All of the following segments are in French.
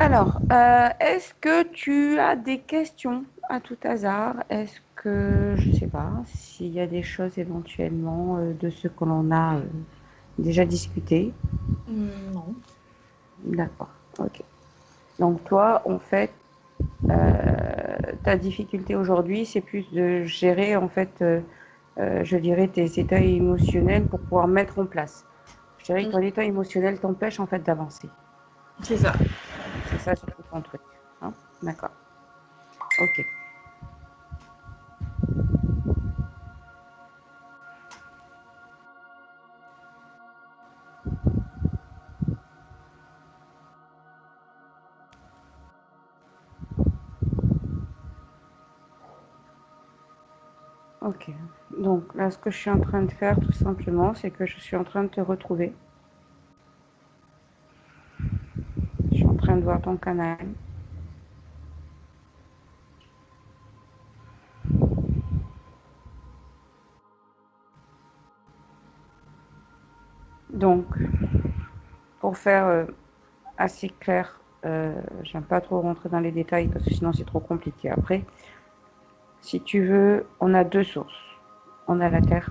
Alors, est-ce que tu as des questions à tout hasard? Est-ce que, je ne sais pas, s'il y a des choses éventuellement de ce que l'on a déjà discuté? Non. D'accord, ok. Donc toi, en fait, ta difficulté aujourd'hui, c'est plus de gérer, en fait, je dirais, tes états émotionnels pour pouvoir mettre en place. Je dirais que ton état émotionnel t'empêche, en fait, d'avancer. C'est ça. C'est ça surtout ton truc. Hein. D'accord, ok. Ok. Donc là, ce que je suis en train de faire, tout simplement, c'est que je suis en train de te retrouver. Je suis en train de voir ton canal. Donc, pour faire assez clair, j'aime pas trop rentrer dans les détails parce que sinon c'est trop compliqué après. Si tu veux, on a deux sources. On a la Terre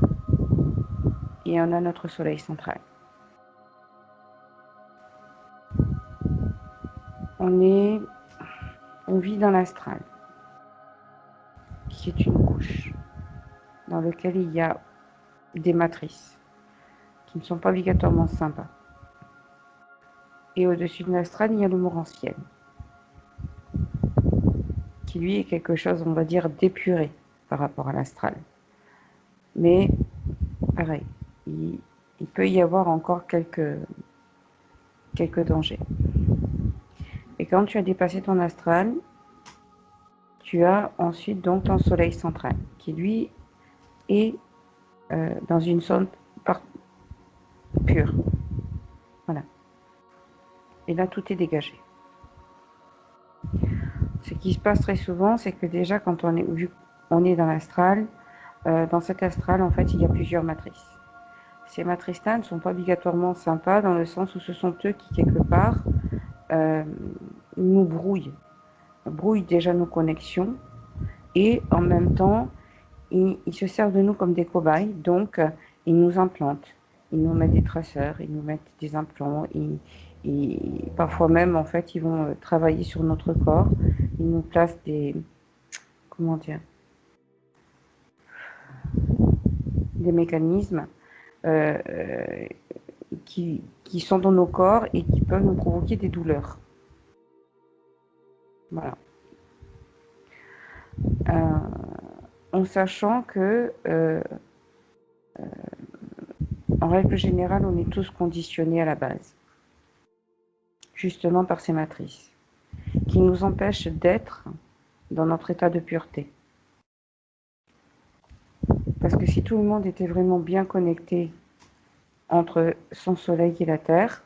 et on a notre Soleil central. On vit dans l'astral, qui est une couche dans laquelle il y a des matrices qui ne sont pas obligatoirement sympas. Et au-dessus de l'astral, il y a le morantiel, qui lui est quelque chose, on va dire, d'épuré par rapport à l'astral. Mais pareil, il peut y avoir encore quelques dangers. Et quand tu as dépassé ton astral, tu as ensuite donc ton soleil central, qui lui est dans une zone pure. Voilà. Et là, tout est dégagé. Ce qui se passe très souvent, c'est que déjà, quand on est dans l'astral, dans cet astral, en fait, il y a plusieurs matrices. Ces matrices-là ne sont pas obligatoirement sympas dans le sens où ce sont eux qui, quelque part, euh, nous brouillent déjà nos connexions et en même temps, ils se servent de nous comme des cobayes, donc ils nous implantent. Ils nous mettent des traceurs, ils nous mettent des implants, parfois même, en fait, ils vont travailler sur notre corps, ils nous placent comment dire, des mécanismes euh, qui sont dans nos corps et qui peuvent nous provoquer des douleurs. Voilà. En sachant que, en règle générale, on est tous conditionnés à la base, justement par ces matrices, qui nous empêchent d'être dans notre état de pureté. Parce que si tout le monde était vraiment bien connecté entre son soleil et la Terre,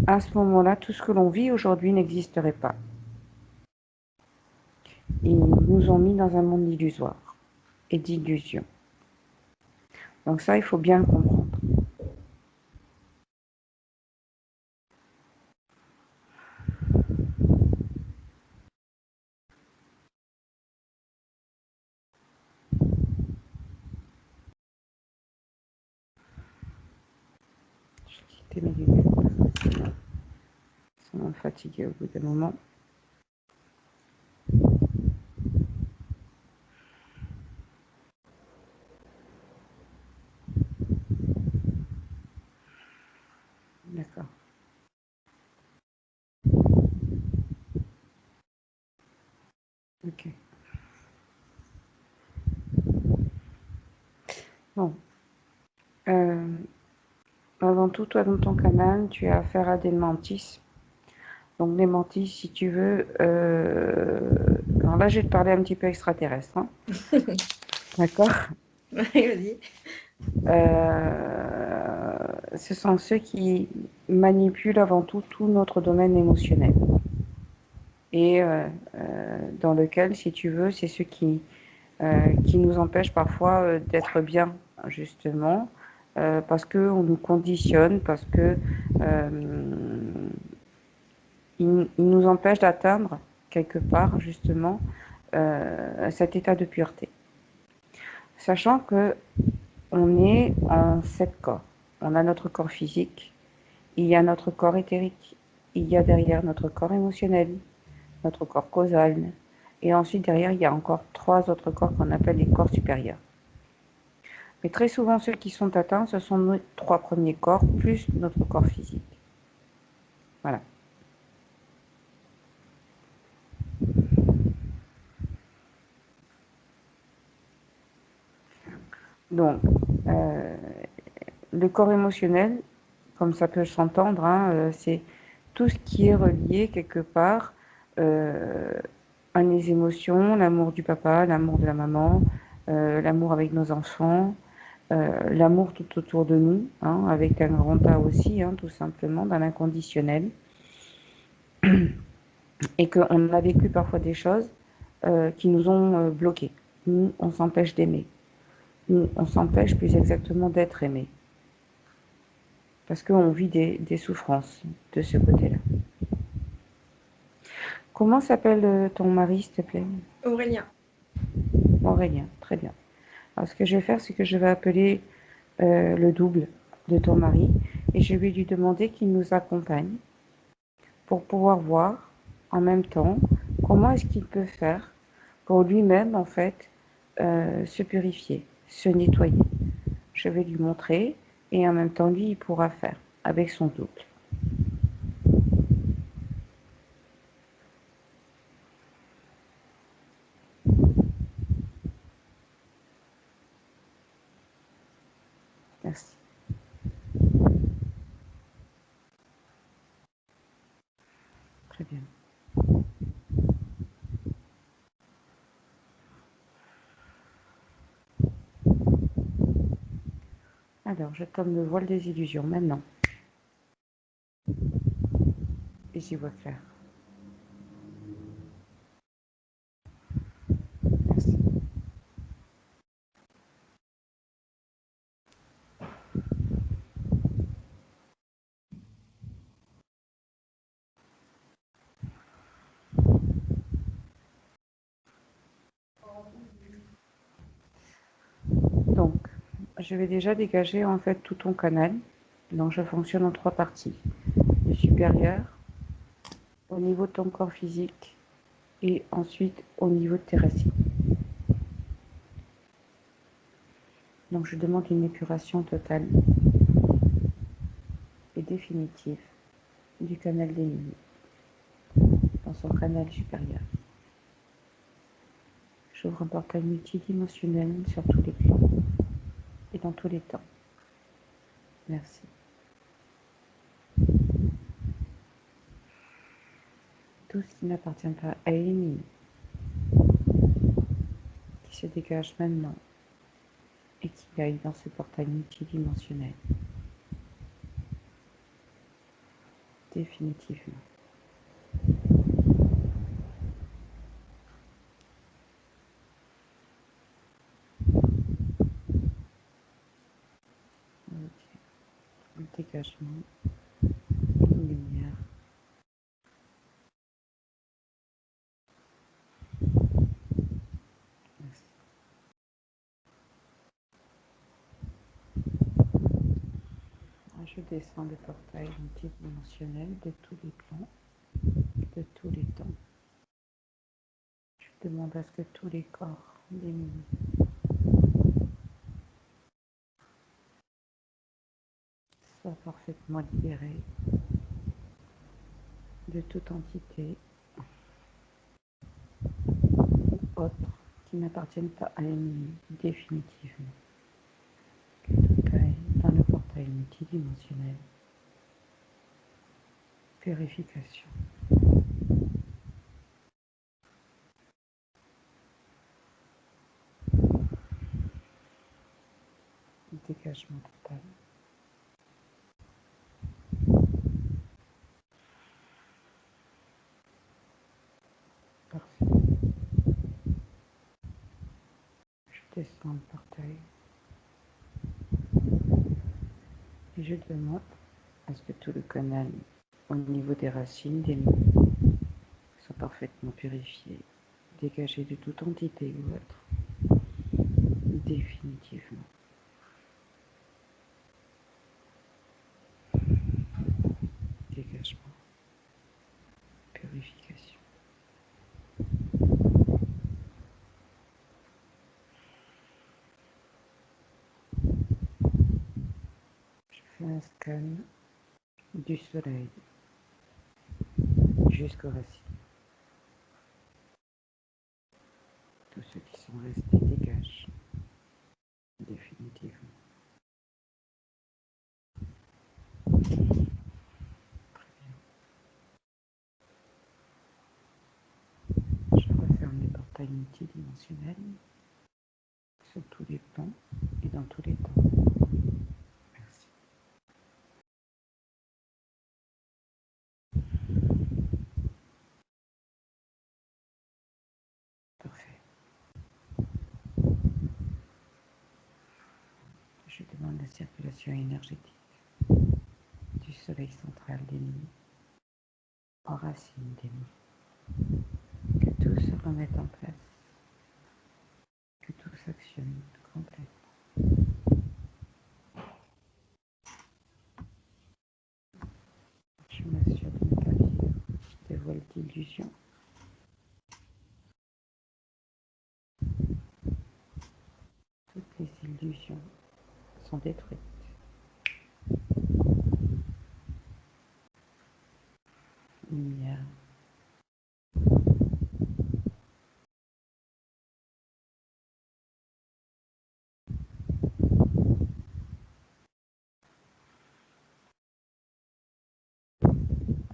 à ce moment-là, tout ce que l'on vit aujourd'hui n'existerait pas. Ils nous ont mis dans un monde illusoire et d'illusions. Donc ça, il faut bien le comprendre. Je vais quitter mes lunettes parce que ça m'a fatiguée au bout d'un moment. D'accord. Ok. Bon. Avant tout, toi, dans ton canal, tu as affaire à des mantis. Donc, des mantis, si tu veux... Alors là, je vais te parler un petit peu extraterrestre. Hein. D'accord. Vas-y. Ce sont ceux qui manipulent avant tout notre domaine émotionnel. Et dans lequel, si tu veux, c'est ceux qui nous empêchent parfois d'être bien, justement, parce qu'on nous conditionne, parce que il nous empêche d'atteindre quelque part justement cet état de pureté. Sachant que on est en 7 corps. On a notre corps physique, il y a notre corps éthérique, il y a derrière notre corps émotionnel, notre corps causal, et ensuite derrière il y a encore 3 autres corps qu'on appelle les corps supérieurs. Mais très souvent ceux qui sont atteints, ce sont nos 3 premiers corps plus notre corps physique. Voilà. Donc, le corps émotionnel, comme ça peut s'entendre, hein, c'est tout ce qui est relié quelque part à les émotions, l'amour du papa, l'amour de la maman, l'amour avec nos enfants, l'amour tout autour de nous, hein, avec un grand A aussi, hein, tout simplement, dans l'inconditionnel. Et qu'on a vécu parfois des choses qui nous ont bloqués. Nous, on s'empêche d'aimer. Nous, on s'empêche plus exactement d'être aimé. Parce qu'on vit des souffrances de ce côté-là. Comment s'appelle ton mari, s'il te plaît? Aurélien. Aurélien, très bien. Alors, ce que je vais faire, c'est que je vais appeler le double de ton mari et je vais lui demander qu'il nous accompagne pour pouvoir voir en même temps comment est-ce qu'il peut faire pour lui-même, en fait, se purifier, se nettoyer. Je vais lui montrer et en même temps, lui, il pourra faire avec son double. Merci. Très bien. Alors, je tombe le voile des illusions maintenant. Et j'y vois clair. Merci. Donc, je vais déjà dégager en fait tout ton canal. Donc, je fonctionne en 3 parties. Le supérieur, au niveau de ton corps physique et ensuite au niveau de tes racines. Donc, je demande une épuration totale et définitive du canal des lignes dans son canal supérieur. J'ouvre un portail multidimensionnel sur tous les plans et dans tous les temps. Merci. Tout ce qui n'appartient pas à Émilie, qui se dégage maintenant et qui aille dans ce portail multidimensionnel. Définitivement. Ok. Le dégagement, une lumière. Merci. Je descends le portail multidimensionnel de tous les plans, de tous les temps. Je demande à ce que tous les corps d'émilie soient parfaitement libérés de toute entité autre qui n'appartiennent pas à Émilie définitivement. Que tout aille dans le portail multidimensionnel. Purification. Dégagement total. Parfait. Je descends le portail et je demande à ce que tout le canal au niveau des racines, des mots, sont parfaitement purifiés, dégagés de toute entité ou autre, définitivement. Dégagement, purification. Je fais un scan du soleil jusqu'aux racines. Tous ceux qui sont restés dégagent définitivement. Je referme les portails multidimensionnels sur tous les plans et dans tous les temps. Merci. Parfait. Je demande la circulation énergétique du soleil central des nuits, en racine des nuits. Que tout se remette en place, que tout s'actionne complètement. Je m'assure de ne pas vivre des voiles d'illusion. Toutes les illusions sont détruites. Lumière.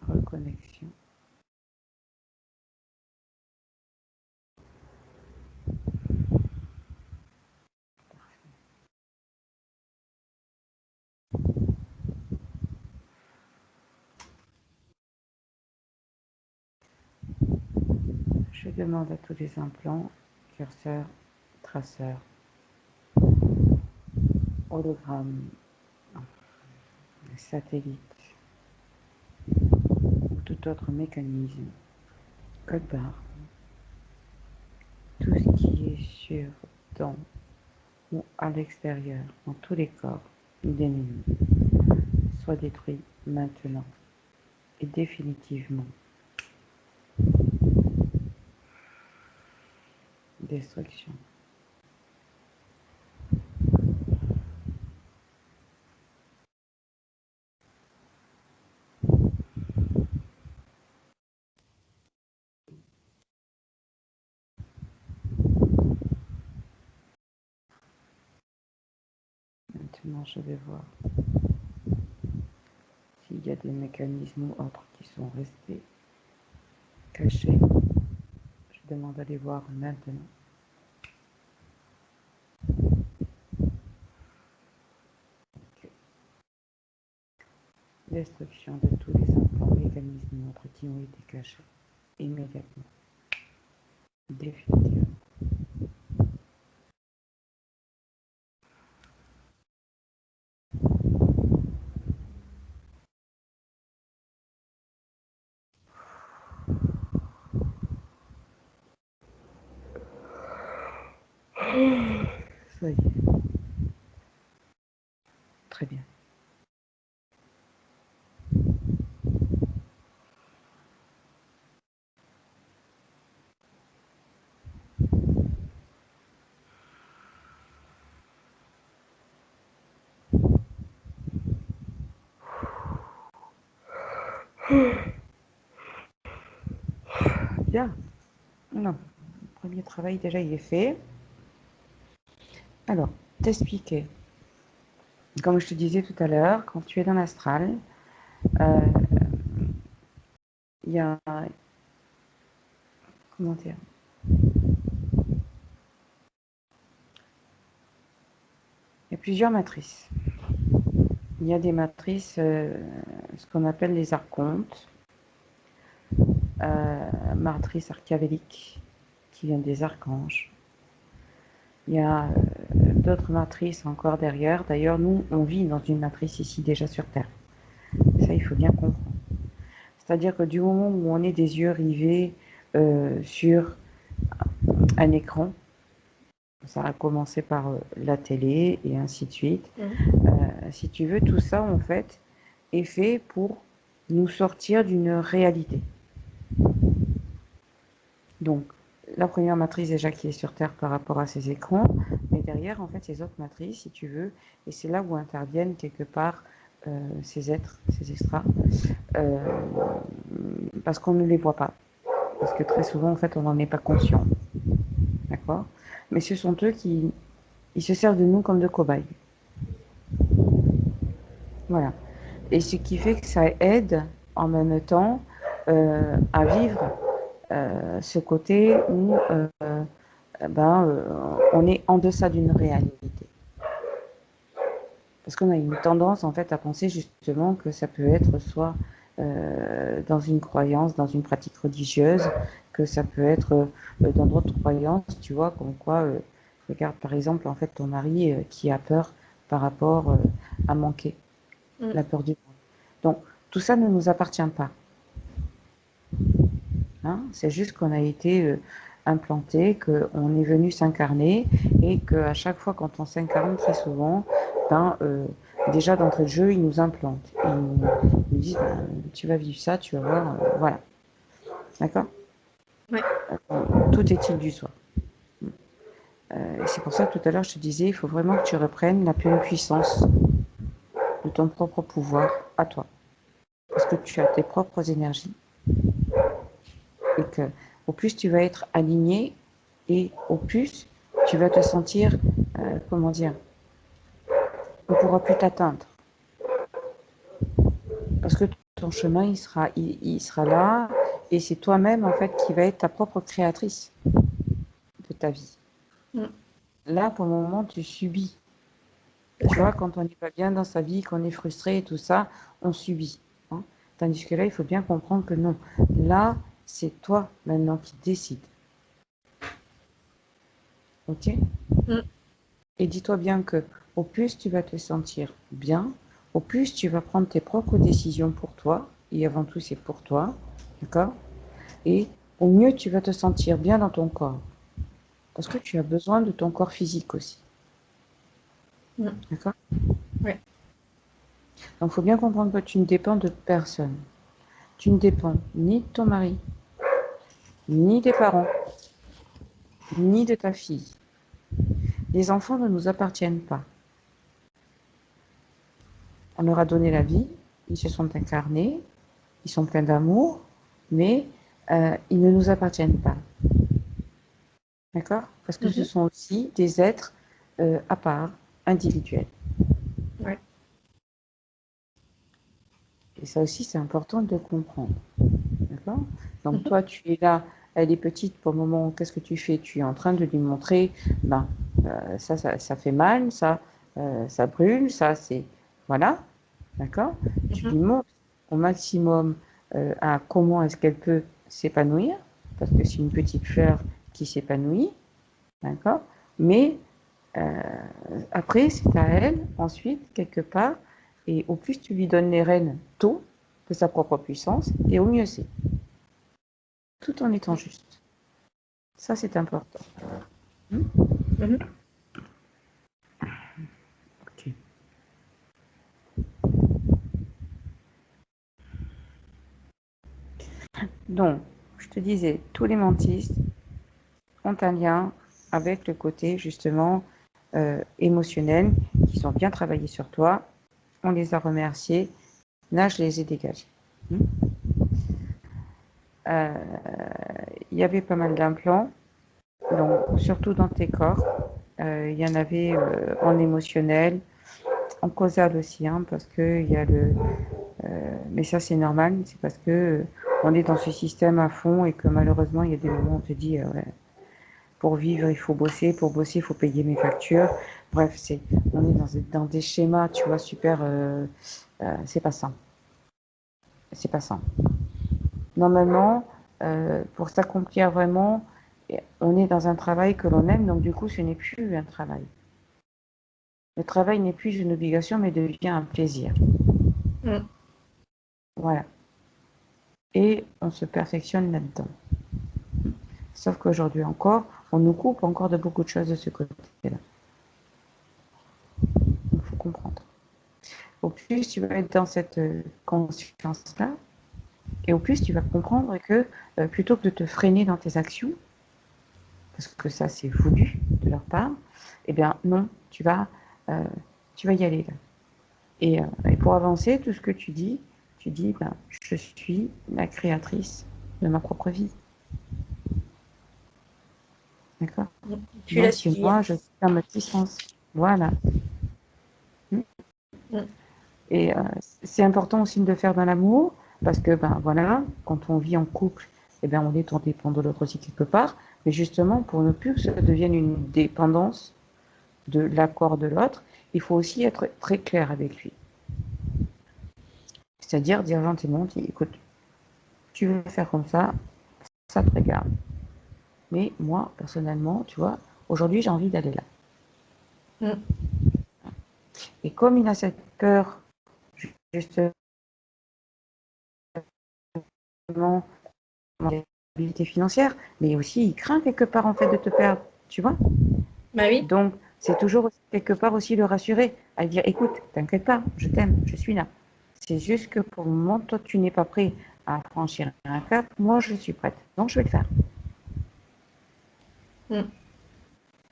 Reconnexion. Je demande à tous les implants, curseurs, traceurs, hologrammes, satellites ou tout autre mécanisme, code barre, tout ce qui est sur, dans ou à l'extérieur, dans tous les corps d'ennemis, soit détruit maintenant et définitivement. Destruction. Maintenant, je vais voir s'il y a des mécanismes ou autres qui sont restés cachés. Je demande à les voir maintenant. Okay. Destruction de tous les implants, mécanismes ou autres qui ont été cachés immédiatement. Définitivement. Ça y est. Très bien. Bien. Non. Le premier travail déjà il est fait. Alors, t'expliquer. Comme je te disais tout à l'heure, quand tu es dans l'astral, il y a, comment dire, il y a plusieurs matrices. Il y a des matrices, ce qu'on appelle les archontes, matrice archiavélique, qui vient des archanges. Il y a d'autres matrices encore derrière. D'ailleurs, nous, on vit dans une matrice ici déjà sur Terre. Ça, il faut bien comprendre. C'est-à-dire que du moment où on est des yeux rivés sur un écran, ça a commencé par la télé et ainsi de suite. Si tu veux, tout ça, en fait, est fait pour nous sortir d'une réalité. Donc, la première matrice déjà qui est sur Terre par rapport à ces écrans, mais derrière, en fait, ces autres matrices, si tu veux, et c'est là où interviennent quelque part ces êtres, ces extras, euh, parce qu'on ne les voit pas. Parce que très souvent, en fait, on n'en est pas conscient. D'accord? Mais ce sont eux qui ils se servent de nous comme de cobayes. Voilà. Et ce qui fait que ça aide en même temps à vivre ce côté où on est en deçà d'une réalité. Parce qu'on a une tendance en fait à penser justement que ça peut être soit dans une croyance, dans une pratique religieuse, que ça peut être dans d'autres croyances, tu vois, comme quoi, regarde par exemple en fait ton mari qui a peur par rapport à manquer, la peur du manque. Donc tout ça ne nous appartient pas. Hein, c'est juste qu'on a été implanté, qu'on est venu s'incarner et qu'à chaque fois quand on s'incarne très souvent, ben, déjà d'entrée de jeu, ils nous implantent. Ils nous disent, ben, tu vas vivre ça, tu vas voir, voilà. D'accord? Ouais. Tout est-il du soi. C'est pour ça que tout à l'heure je te disais, il faut vraiment que tu reprennes la pleine puissance de ton propre pouvoir à toi. Parce que tu as tes propres énergies et que au plus tu vas être aligné et au plus tu vas te sentir, comment dire, on ne pourra plus t'atteindre. Parce que ton chemin, il sera là et c'est toi-même en fait qui va être ta propre créatrice de ta vie. Là, pour le moment, tu subis. Tu vois, quand on n'est pas bien dans sa vie, qu'on est frustré et tout ça, on subit. Hein. Tandis que là, il faut bien comprendre que non. Là, c'est toi maintenant qui décides. Ok? Et dis-toi bien que au plus tu vas te sentir bien, au plus tu vas prendre tes propres décisions pour toi, et avant tout c'est pour toi, d'accord? Et au mieux tu vas te sentir bien dans ton corps, parce que tu as besoin de ton corps physique aussi, d'accord? Ouais. Donc il faut bien comprendre que tu ne dépends de personne. Tu ne dépends ni de ton mari, ni des parents, ni de ta fille. Les enfants ne nous appartiennent pas. On leur a donné la vie, ils se sont incarnés, ils sont pleins d'amour, mais ils ne nous appartiennent pas. D'accord? Parce que ce sont aussi des êtres à part, individuels. Ouais. Et ça aussi, c'est important de comprendre. D'accord? Donc toi, tu es là, elle est petite pour le moment, qu'est-ce que tu fais? Tu es en train de lui montrer, ben, ça fait mal, ça brûle, ça c'est... Voilà, d'accord? Tu lui montres au maximum à comment est-ce qu'elle peut s'épanouir, parce que c'est une petite fleur qui s'épanouit, d'accord? Mais après, c'est à elle, ensuite, quelque part, et au plus tu lui donnes les rênes tôt de sa propre puissance, et au mieux c'est, tout en étant juste. Ça, c'est important. Ok. Donc, je te disais, tous les mantistes ont un lien avec le côté, justement, émotionnel, qui sont bien travaillés sur toi. On les a remerciés. Là, je les ai dégagés. Il y avait pas mal d'implants, donc surtout dans tes corps. Il y en avait en émotionnel, en causal aussi, hein, parce que il y a le. Mais ça, c'est normal, c'est parce que on est dans ce système à fond et que malheureusement, il y a des moments où on te dit, ouais, pour vivre, il faut bosser, pour bosser, il faut payer mes factures. Bref, on est dans des schémas, tu vois, super. C'est pas ça. C'est pas ça. Normalement, pour s'accomplir vraiment, on est dans un travail que l'on aime, donc du coup, ce n'est plus un travail. Le travail n'est plus une obligation, mais devient un plaisir. Voilà. et on se perfectionne là-dedans. Sauf qu'aujourd'hui encore, on nous coupe encore de beaucoup de choses de ce côté-là. Il faut comprendre. Au plus tu vas être dans cette conscience-là, et au plus tu vas comprendre que plutôt que de te freiner dans tes actions, parce que ça c'est voulu de leur part, eh bien non, tu vas y aller là. Et pour avancer, tout ce que tu dis, ben, je suis la créatrice de ma propre vie. D'accord? Puis la Donc c'est subir. moi, je suis à ma puissance. Voilà. Et c'est important aussi de le faire dans l'amour, parce que ben voilà, quand on vit en couple, eh ben on est, on dépend de l'autre aussi quelque part, mais justement pour ne plus que ça devienne une dépendance de l'accord de l'autre, il faut aussi être très clair avec lui. C'est-à-dire dire gentiment, écoute, tu veux faire comme ça te regarde. Mais moi, personnellement, tu vois, aujourd'hui j'ai envie d'aller là. Et comme il a cette peur, justement, de l'habilité financière, mais aussi il craint quelque part en fait de te perdre, tu vois. Bah oui. Donc c'est toujours quelque part aussi le rassurer, à dire écoute, t'inquiète pas, je t'aime, je suis là. C'est juste que pour le moment, toi tu n'es pas prêt à franchir un cap, moi je suis prête, donc je vais le faire.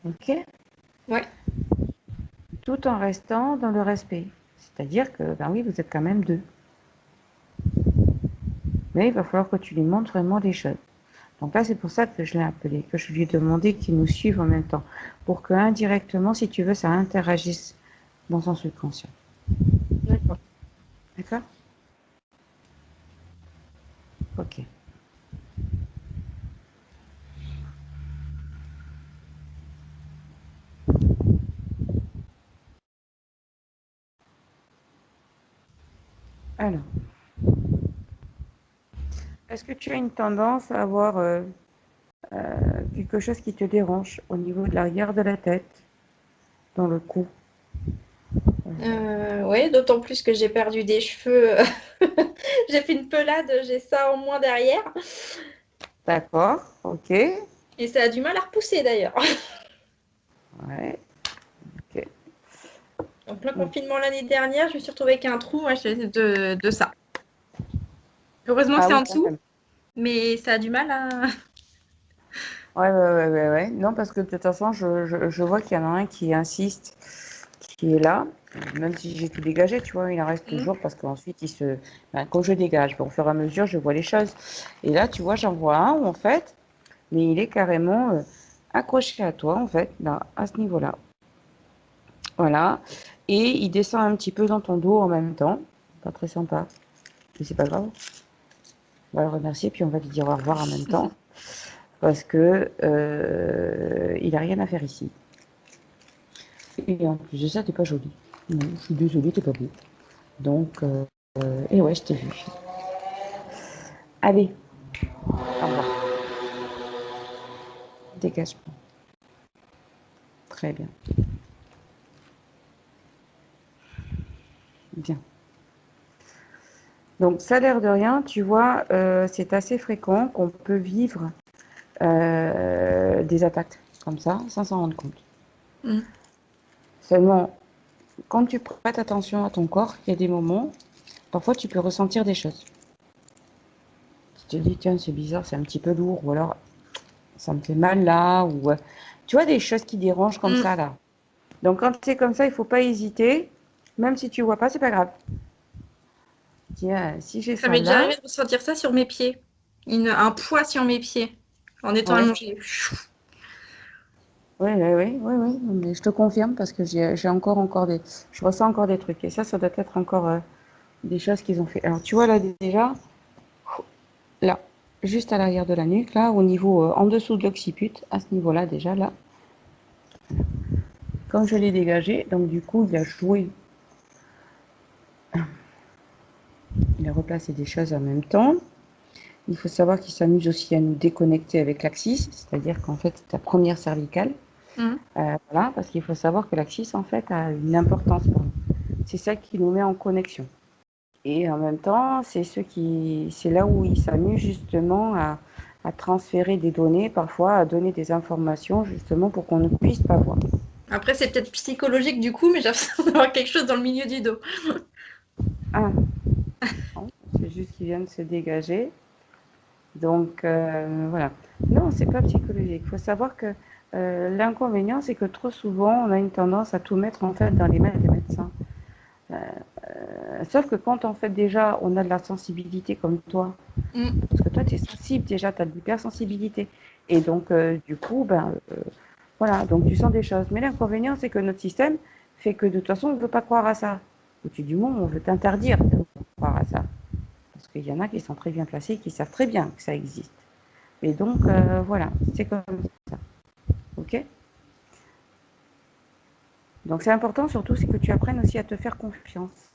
Ok? Ouais. Tout en restant dans le respect. C'est-à-dire que, ben oui, vous êtes quand même deux. Mais il va falloir que tu lui montres vraiment des choses. Donc là, c'est pour ça que je l'ai appelé, que je lui ai demandé qu'il nous suive en même temps. Pour que indirectement, si tu veux, ça interagisse dans son subconscient. D'accord. D'accord? Ok. Alors, est-ce que tu as une tendance à avoir quelque chose qui te dérange au niveau de l'arrière de la tête, dans le cou? Oui, d'autant plus que j'ai perdu des cheveux. J'ai fait une pelade, j'ai ça en moins derrière. D'accord, ok. Et ça a du mal à repousser d'ailleurs. Ouais, ok. En plein confinement l'année dernière, je me suis retrouvée avec un trou moi, de ça. Heureusement que Ah c'est oui, en quand dessous, même. mais ça a du mal à. Ouais. Non, parce que de toute façon, je vois qu'il y en a un qui insiste, qui est là, même si j'ai tout dégagé, tu vois, il en reste toujours parce qu'ensuite, ben, quand je dégage, ben, au fur et à mesure, je vois les choses. Et là, tu vois, j'en vois un où, en fait, mais il est carrément accroché à toi, en fait, là, à ce niveau-là. Voilà. Et il descend un petit peu dans ton dos en même temps. Pas très sympa. Mais c'est pas grave. On va le remercier, puis on va lui dire au revoir en même temps. Parce que il a rien à faire ici. Et en plus de ça, t'es pas jolie. Non, je suis désolée, t'es pas beau. Donc, et ouais, je t'ai vu. Allez, au revoir. Dégage-moi. Très bien. Bien. Donc, ça a l'air de rien, tu vois, c'est assez fréquent qu'on peut vivre des attaques comme ça, sans s'en rendre compte. Seulement, quand tu prêtes attention à ton corps, il y a des moments, parfois tu peux ressentir des choses. Tu te dis, tiens, c'est bizarre, c'est un petit peu lourd, ou alors ça me fait mal là, ou tu vois, des choses qui dérangent comme ça là. Donc quand c'est comme ça, il faut pas hésiter, même si tu vois pas, c'est pas grave. Tiens, si j'ai Ça ça m'est déjà là, arrivé de ressentir ça sur mes pieds. Un poids sur mes pieds en étant ouais, allongée. oui, mais je te confirme parce que j'ai encore je ressens encore des trucs. Et ça doit être encore des choses qu'ils ont fait. Alors tu vois là déjà, là, juste à l'arrière de la nuque, là, au niveau, en dessous de l'occiput, à ce niveau-là déjà, là, comme je l'ai dégagé, donc du coup, il a joué, il a replacé des choses en même temps. Il faut savoir qu'il s'amuse aussi à nous déconnecter avec l'axis, c'est-à-dire qu'en fait, c'est ta première cervicale. Voilà, parce qu'il faut savoir que l'axis, en fait, a une importance pour nous. C'est ça qui nous met en connexion. Et en même temps, c'est là où ils s'amusent justement à transférer des données, parfois à donner des informations justement pour qu'on ne puisse pas voir. Après, c'est peut-être psychologique du coup, mais j'ai l'impression d'avoir quelque chose dans le milieu du dos. Ah, non, c'est juste qu'ils viennent se dégager. Donc voilà. Non, c'est pas psychologique. Il faut savoir que l'inconvénient, c'est que trop souvent, on a une tendance à tout mettre en fait dans les mains des médecins. Sauf que quand en fait déjà on a de la sensibilité comme toi, Mm. parce que toi tu es sensible déjà, tu as de l'hypersensibilité. Et donc du coup, voilà, donc tu sens des choses. Mais l'inconvénient, c'est que notre système fait que de toute façon, on ne veut pas croire à ça. Ou du moins, on veut t'interdire de croire à ça. Parce qu'il y en a qui sont très bien placés, qui savent très bien que ça existe. Et donc, voilà, c'est comme ça. Ok. Donc c'est important surtout, c'est que tu apprennes aussi à te faire confiance.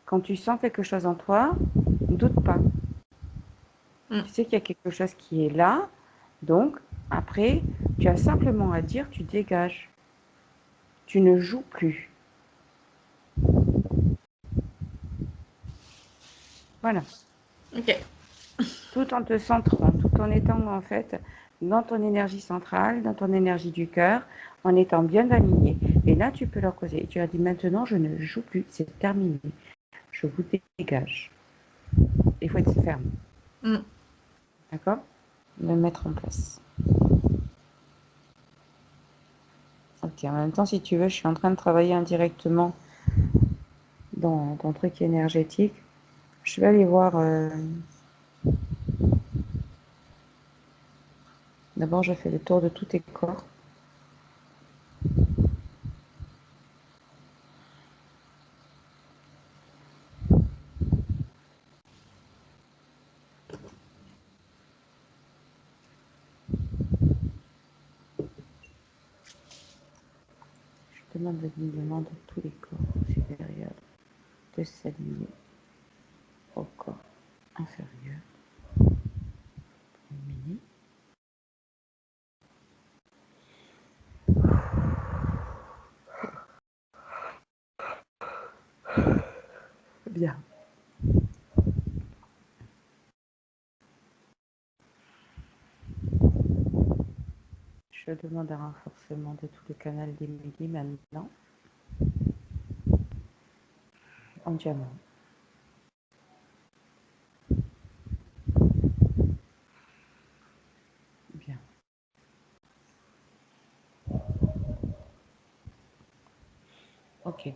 Quand tu sens quelque chose en toi, ne doute pas. Mm. Tu sais qu'il y a quelque chose qui est là. Donc, après, tu as simplement à dire, tu dégages. Tu ne joues plus. Voilà. Ok. Tout en te centrant, tout en étant en fait dans ton énergie centrale, dans ton énergie du cœur, en étant bien aligné. Et là, tu peux leur causer. Et tu leur dis maintenant, je ne joue plus, c'est terminé. Je vous dégage. Il faut être ferme. Mm. D'accord. Le mettre en place. Ok, en même temps, si tu veux, je suis en train de travailler indirectement dans ton truc énergétique. Je vais aller voir. D'abord, je fais le tour de tous tes corps. Je demande l'alignement de tous les corps supérieurs de s'aligner au corps inférieur. Mini. Bien. Je demande un renforcement de tout le canal des midi maintenant en diamant. Bien. Ok.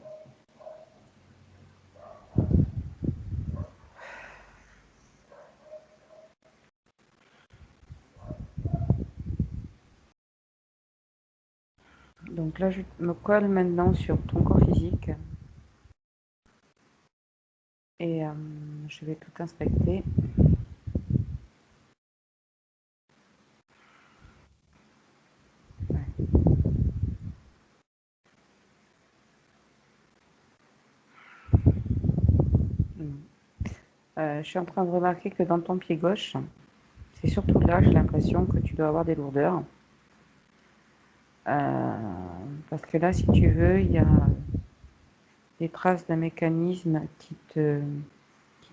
Donc là, je me colle maintenant sur ton corps physique et je vais tout inspecter. Ouais. Je suis en train de remarquer que dans ton pied gauche, c'est surtout là, j'ai l'impression que tu dois avoir des lourdeurs. Euh, Parce que là, si tu veux, il y a des traces d'un mécanisme qui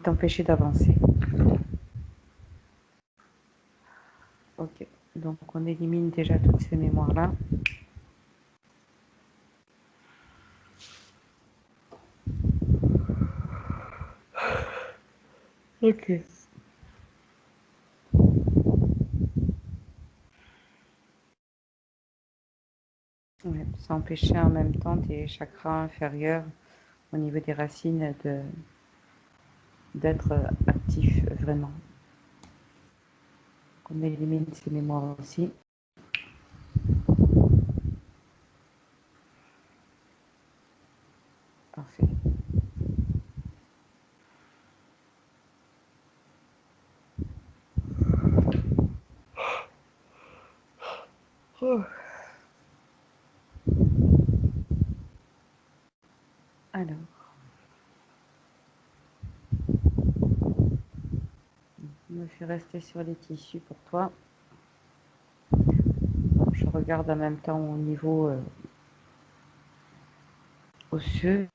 t'empêchait d'avancer. Ok, donc on élimine déjà toutes ces mémoires-là. Ok. Ouais, ça empêchait en même temps tes chakras inférieurs au niveau des racines d'être actifs vraiment. On élimine ces mémoires aussi. Parfait. Oh. Alors, je me suis restée sur les tissus pour toi. Bon, je regarde en même temps au niveau osseux.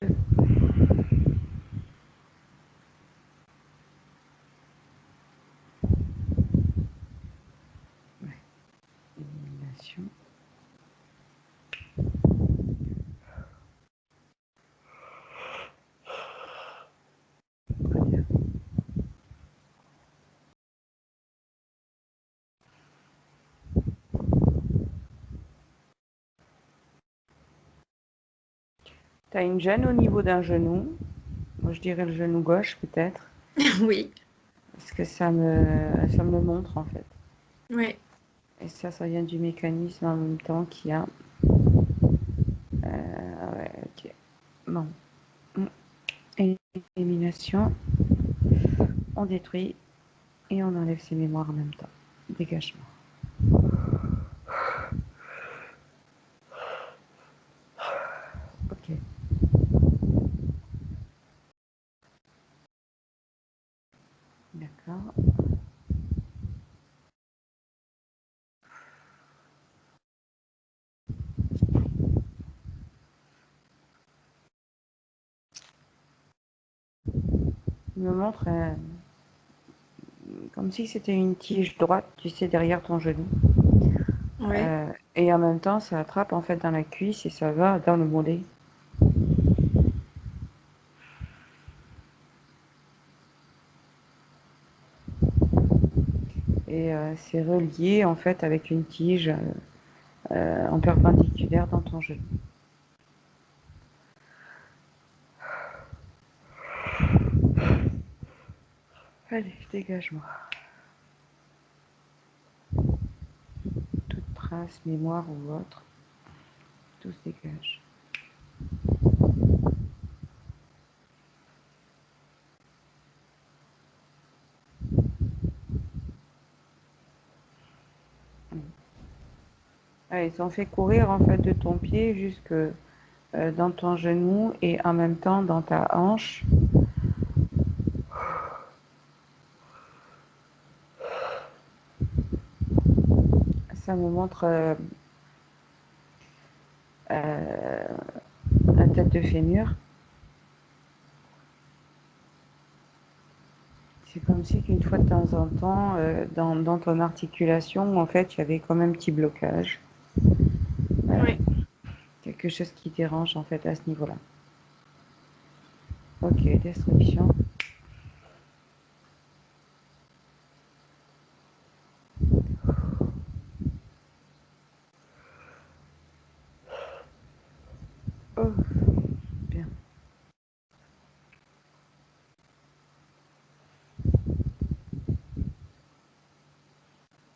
Tu as une gêne au niveau d'un genou. Moi, je dirais le genou gauche, peut-être. Oui, Parce que ça me le montre, en fait. oui. Et ça vient du mécanisme en même temps qu'il y a. Ouais, ok. Bon. Élimination. On détruit et on enlève ses mémoires en même temps. Dégagement. Ok. D'accord. Il me montre comme si c'était une tige droite, tu sais, derrière ton genou. Oui. Et en même temps, ça attrape en fait dans la cuisse et ça va dans le mollet. Et c'est relié en fait avec une tige en perpendiculaire dans ton genou. Allez, dégage-moi. Toute trace, mémoire ou autre, tout se dégage. Allez, ça en fait courir en fait de ton pied jusque dans ton genou et en même temps dans ta hanche. Ça me montre la tête de fémur. C'est comme si qu'une fois de temps en temps, dans ton articulation, en fait, il y avait comme un petit blocage. Oui. Quelque chose qui dérange en fait à ce niveau-là. Ok, destruction. Oh, bien.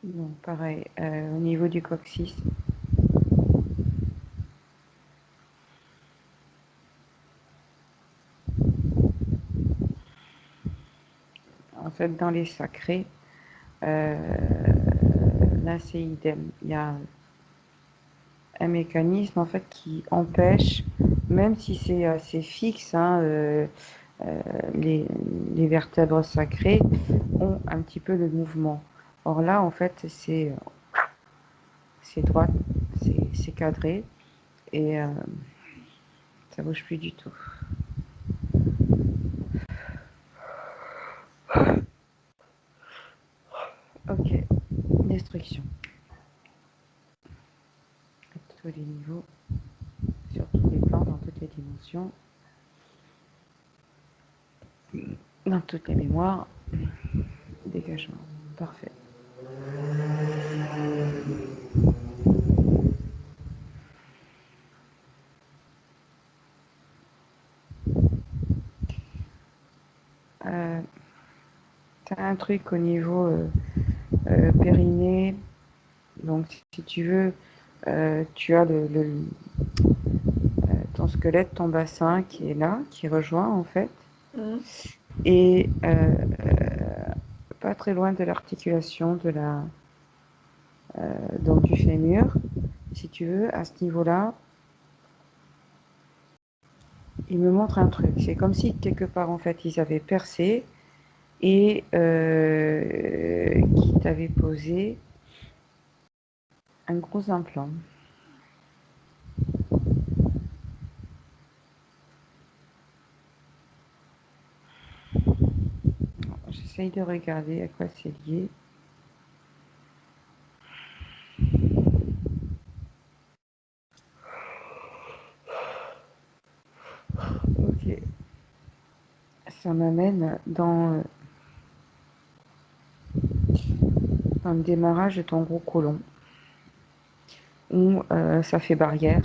Bon, pareil, au niveau du coccyx. En fait, dans les sacrés, là c'est idem. Il y a un mécanisme en fait qui empêche, même si c'est assez fixe, hein, les, les vertèbres sacrées ont un petit peu de mouvement. Or là, en fait, c'est droit, c'est cadré et ça bouge plus du tout. Ok, destruction. À tous les niveaux, sur tous les plans, dans toutes les dimensions, dans toutes les mémoires. Dégagement. Parfait. T'as un truc au niveau périnée. Donc, si tu veux, tu as ton squelette, ton bassin qui est là, qui rejoint en fait. Mhm. Et pas très loin de l'articulation donc du fémur. Si tu veux, à ce niveau-là, il me montre un truc. C'est comme si quelque part en fait ils avaient percé et qui t'avait posé un gros implant. J'essaye de regarder à quoi c'est lié. Ok. Ça m'amène dans le démarrage de ton gros côlon, où ça fait barrière.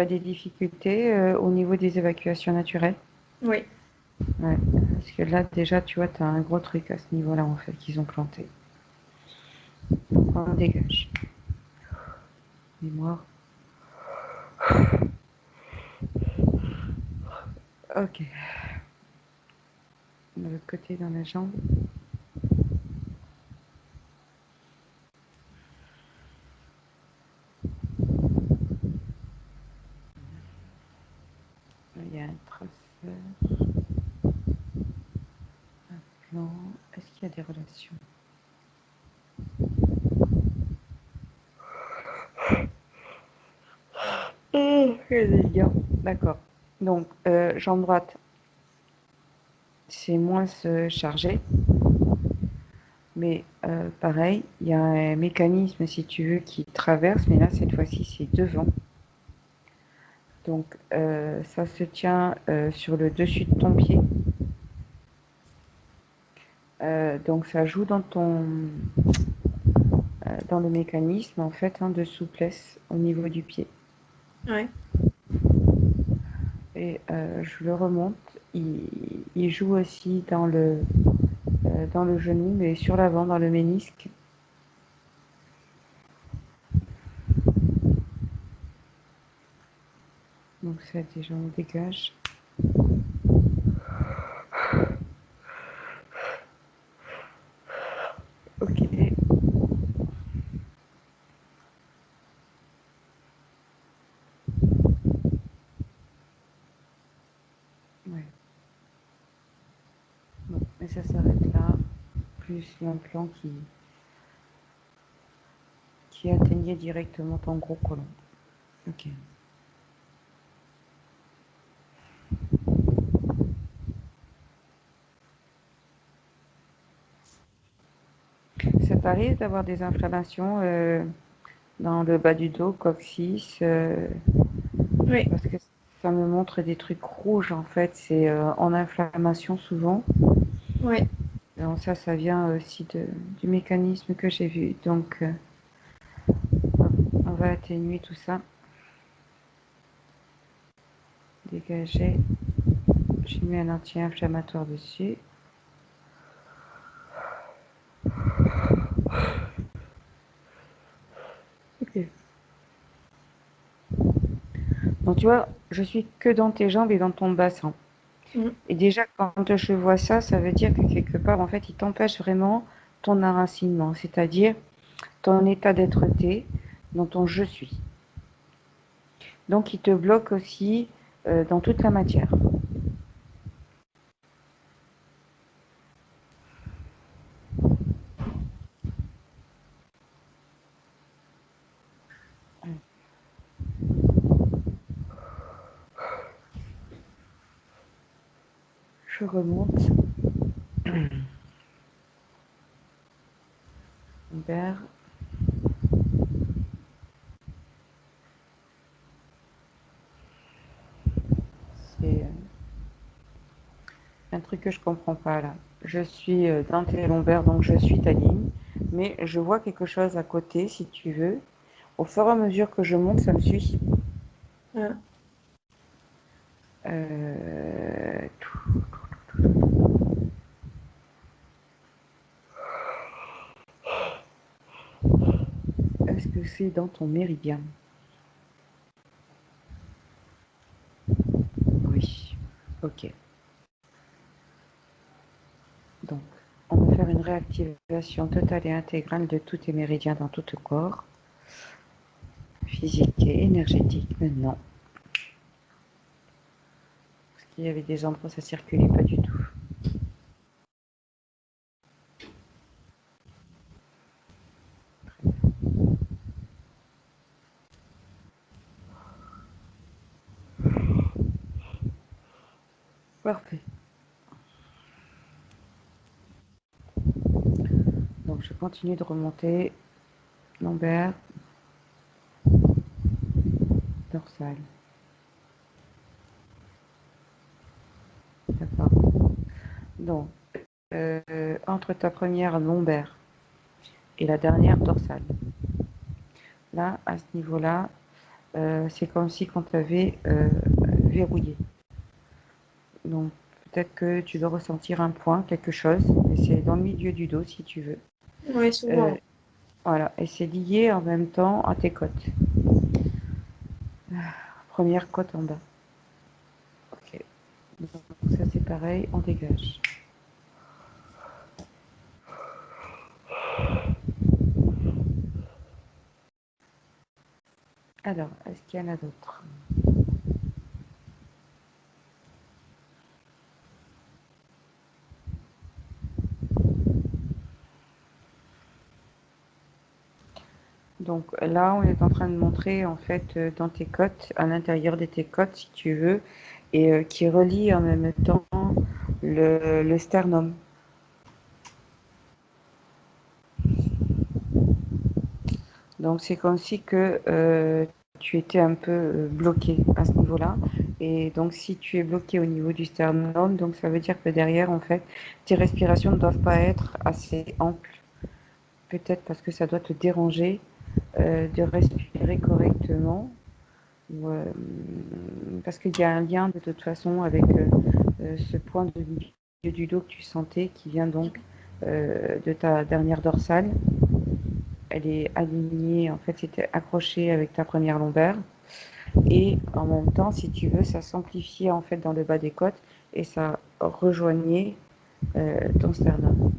tu as des difficultés au niveau des évacuations naturelles? Oui. Ouais, parce que là, déjà, tu vois, tu as un gros truc à ce niveau-là, en fait, qu'ils ont planté. Donc, on dégage. Mémoire. Ok. De l'autre côté, dans la jambe. Il y a un traceur, un plan. Est-ce qu'il y a des relations? Il y a des liens. D'accord. Donc, jambe droite, c'est moins chargé. Mais pareil, il y a un mécanisme, si tu veux, qui traverse, mais là, cette fois-ci, c'est devant. Donc, ça se tient sur le dessus de ton pied. Donc, ça joue dans le mécanisme, en fait, hein, de souplesse au niveau du pied. Ouais. Et je le remonte. Il joue aussi dans le genou, mais sur l'avant, dans le ménisque. Donc, ça, déjà, on dégage. Ok. Ouais. Bon, mais ça s'arrête là. Plus l'implant qui atteignait directement ton gros côlon. Ok. Ça t'arrive d'avoir des inflammations dans le bas du dos, coccyx Oui. parce que ça me montre des trucs rouges en fait. C'est en inflammation souvent. Oui. Donc ça vient aussi du mécanisme que j'ai vu. Donc on va atténuer tout ça. Dégager. J'ai mis un anti-inflammatoire dessus. Ok. Donc tu vois, je suis que dans tes jambes et dans ton bassin. Mm. Et déjà, quand je vois ça, ça veut dire que quelque part, en fait, il t'empêche vraiment ton enracinement, c'est-à-dire ton état d'être-té dans ton je suis. Donc, il te bloque aussi dans toute la matière. Je remonte. Vers. C'est un truc que je comprends pas là. Je suis dans tes lombaires, donc je suis ta ligne, mais je vois quelque chose à côté, si tu veux. Au fur et à mesure que je monte, ça me suit. Ah. Est-ce que c'est dans ton méridien? Oui. Ok. Donc, on va faire une réactivation totale et intégrale de tous tes méridiens dans tout le corps, physique et énergétique maintenant. Parce qu'il y avait des endroits où ça circulait pas du tout. Parfait. Donc, je continue de remonter lombaire, dorsale. D'accord. Donc, entre ta première lombaire et la dernière dorsale. Là, à ce niveau-là, c'est comme si on t'avait verrouillé. Donc peut-être que tu dois ressentir un point, quelque chose, et c'est dans le milieu du dos si tu veux. Ouais, Euh, souvent. voilà, et c'est lié en même temps à tes côtes. Première côte en bas. Ok. Donc ça c'est pareil, on dégage. Alors, est-ce qu'il y en a d'autres? Donc là, on est en train de montrer en fait dans tes côtes, à l'intérieur de tes côtes si tu veux, et qui relie en même temps le sternum. Donc c'est comme si que tu étais un peu bloqué à ce niveau-là. Et donc si tu es bloqué au niveau du sternum, donc ça veut dire que derrière, en fait, tes respirations ne doivent pas être assez amples. Peut-être parce que ça doit te déranger de respirer correctement. Ou, parce qu'il y a un lien de toute façon avec ce point de milieu du dos que tu sentais qui vient donc de ta dernière dorsale. Elle est alignée, en fait, c'était accroché avec ta première lombaire. Et en même temps, si tu veux, ça s'amplifiait en fait dans le bas des côtes et ça rejoignait ton sternum.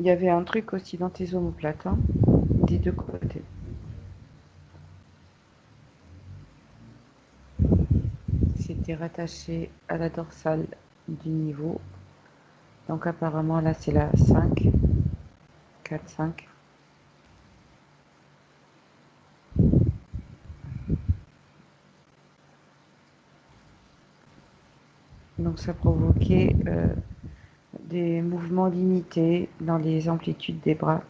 Il y avait un truc aussi dans tes omoplates, hein, des deux côtés. C'était rattaché à la dorsale du niveau. Donc apparemment là c'est la 5, 4, 5. Donc ça provoquait des mouvements limités dans les amplitudes des bras,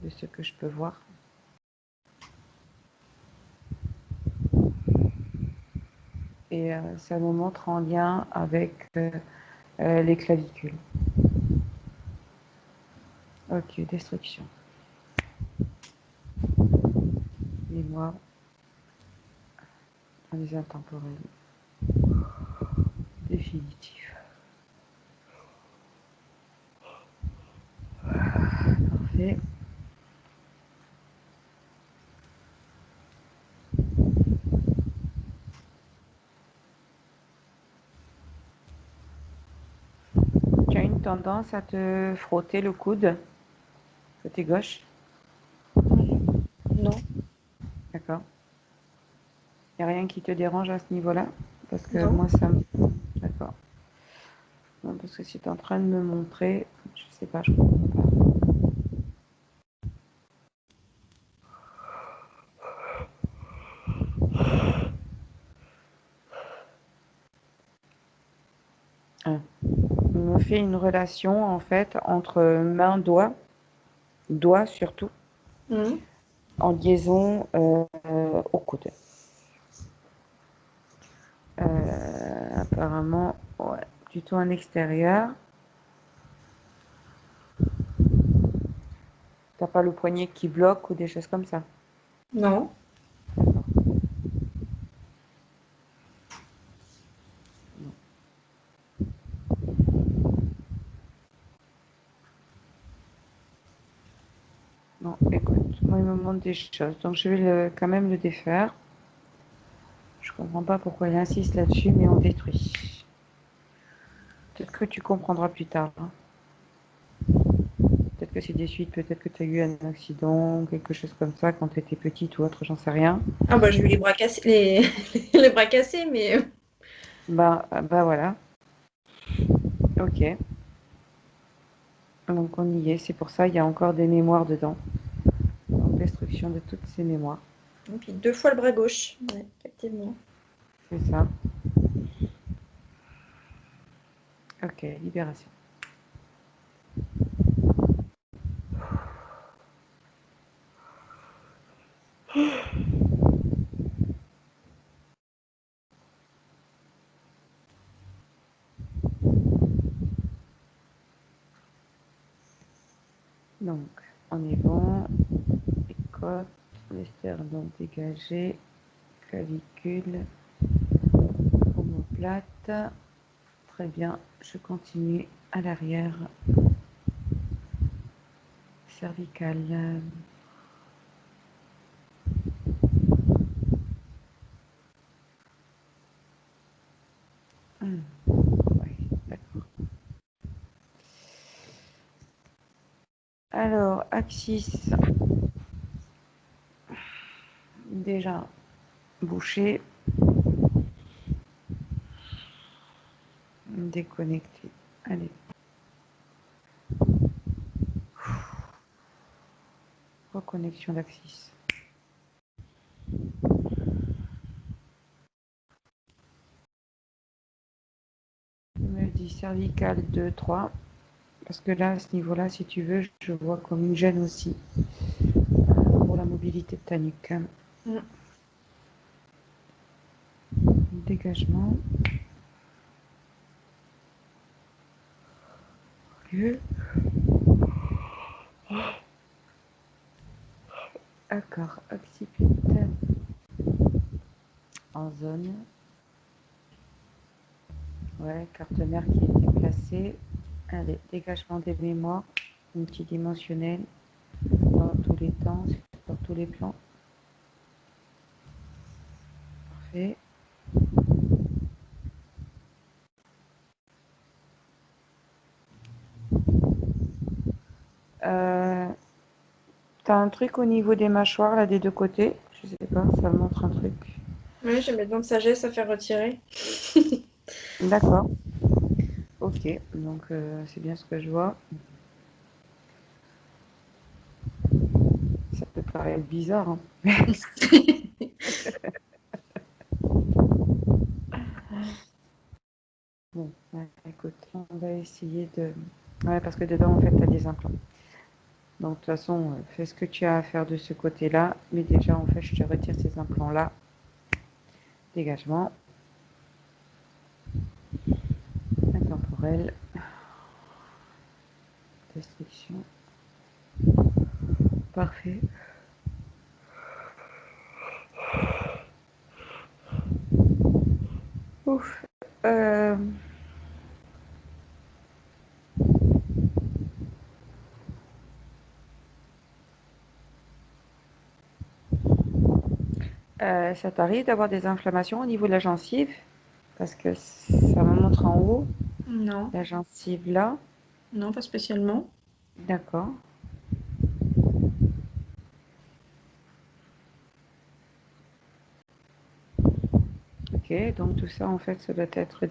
de ce que je peux voir. Et ça nous montre en lien avec les clavicules. Ok, destruction. Mémoire dans les intemporels. Définitif. Parfait. Tu as une tendance à te frotter le coude, côté gauche. Non, D'accord. Il n'y a rien qui te dérange à ce niveau-là? Parce que non. moi, ça me... D'accord. Non, parce que si tu es en train de me montrer, je sais pas, je comprends pas. Ah. On me fait une relation, en fait, entre main-doigt, doigt surtout, Mhm. en liaison au coude. Apparemment, ouais, plutôt en extérieur. T'as pas le poignet qui bloque ou des choses comme ça? Non. Non, écoute, moi il me montre des choses, donc je vais quand même le défaire. Je comprends pas pourquoi il insiste là-dessus, mais on détruit. Peut-être que tu comprendras plus tard, hein. Peut-être que c'est des suites, peut-être que tu as eu un accident, quelque chose comme ça quand tu étais petite ou autre, j'en sais rien. Ah bah j'ai eu les bras cassés, les bras cassés, mais Bah voilà, ok. Donc on y est, c'est pour ça il y a encore des mémoires dedans. Donc destruction de toutes ces mémoires, et puis 2 fois le bras gauche. Ouais, effectivement. c'est ça. Ok, libération. Donc, on est bon. Les côtes, les sternums dégagés, clavicule, omoplate. Très bien, je continue à l'arrière. Cervicale. Ouais, d'accord. Alors, axis. Déjà bouché. Déconnecté. Allez. Reconnexion d'axis. Je me dis cervicale 2, 3. Parce que là, à ce niveau-là, si tu veux, je vois comme une gêne aussi pour la mobilité de ta nuque. Dégagement. D'accord, occiput en zone. Ouais, carte mère qui est déplacée. Allez, dégagement des mémoires multidimensionnelles dans tous les temps, sur tous les plans. Parfait. T'as un truc au niveau des mâchoires, là, des deux côtés. Je sais pas, ça montre un truc. Ouais, j'ai mes dents de sagesse à faire retirer. D'accord. Ok, donc c'est bien ce que je vois. Ça peut paraître bizarre, hein. Bon, ouais, écoute, on va essayer de... Ouais, parce que dedans, en fait, t'as des implants. Donc, de toute façon, fais ce que tu as à faire de ce côté-là. Mais déjà, en fait, je te retire ces implants-là. Dégagement. Intemporel. Destruction. Parfait. Ouf. Ça t'arrive d'avoir des inflammations au niveau de la gencive? Parce que ça me montre en haut, Non, la gencive là. non, pas spécialement. D'accord. Ok, donc tout ça, en fait, ça doit être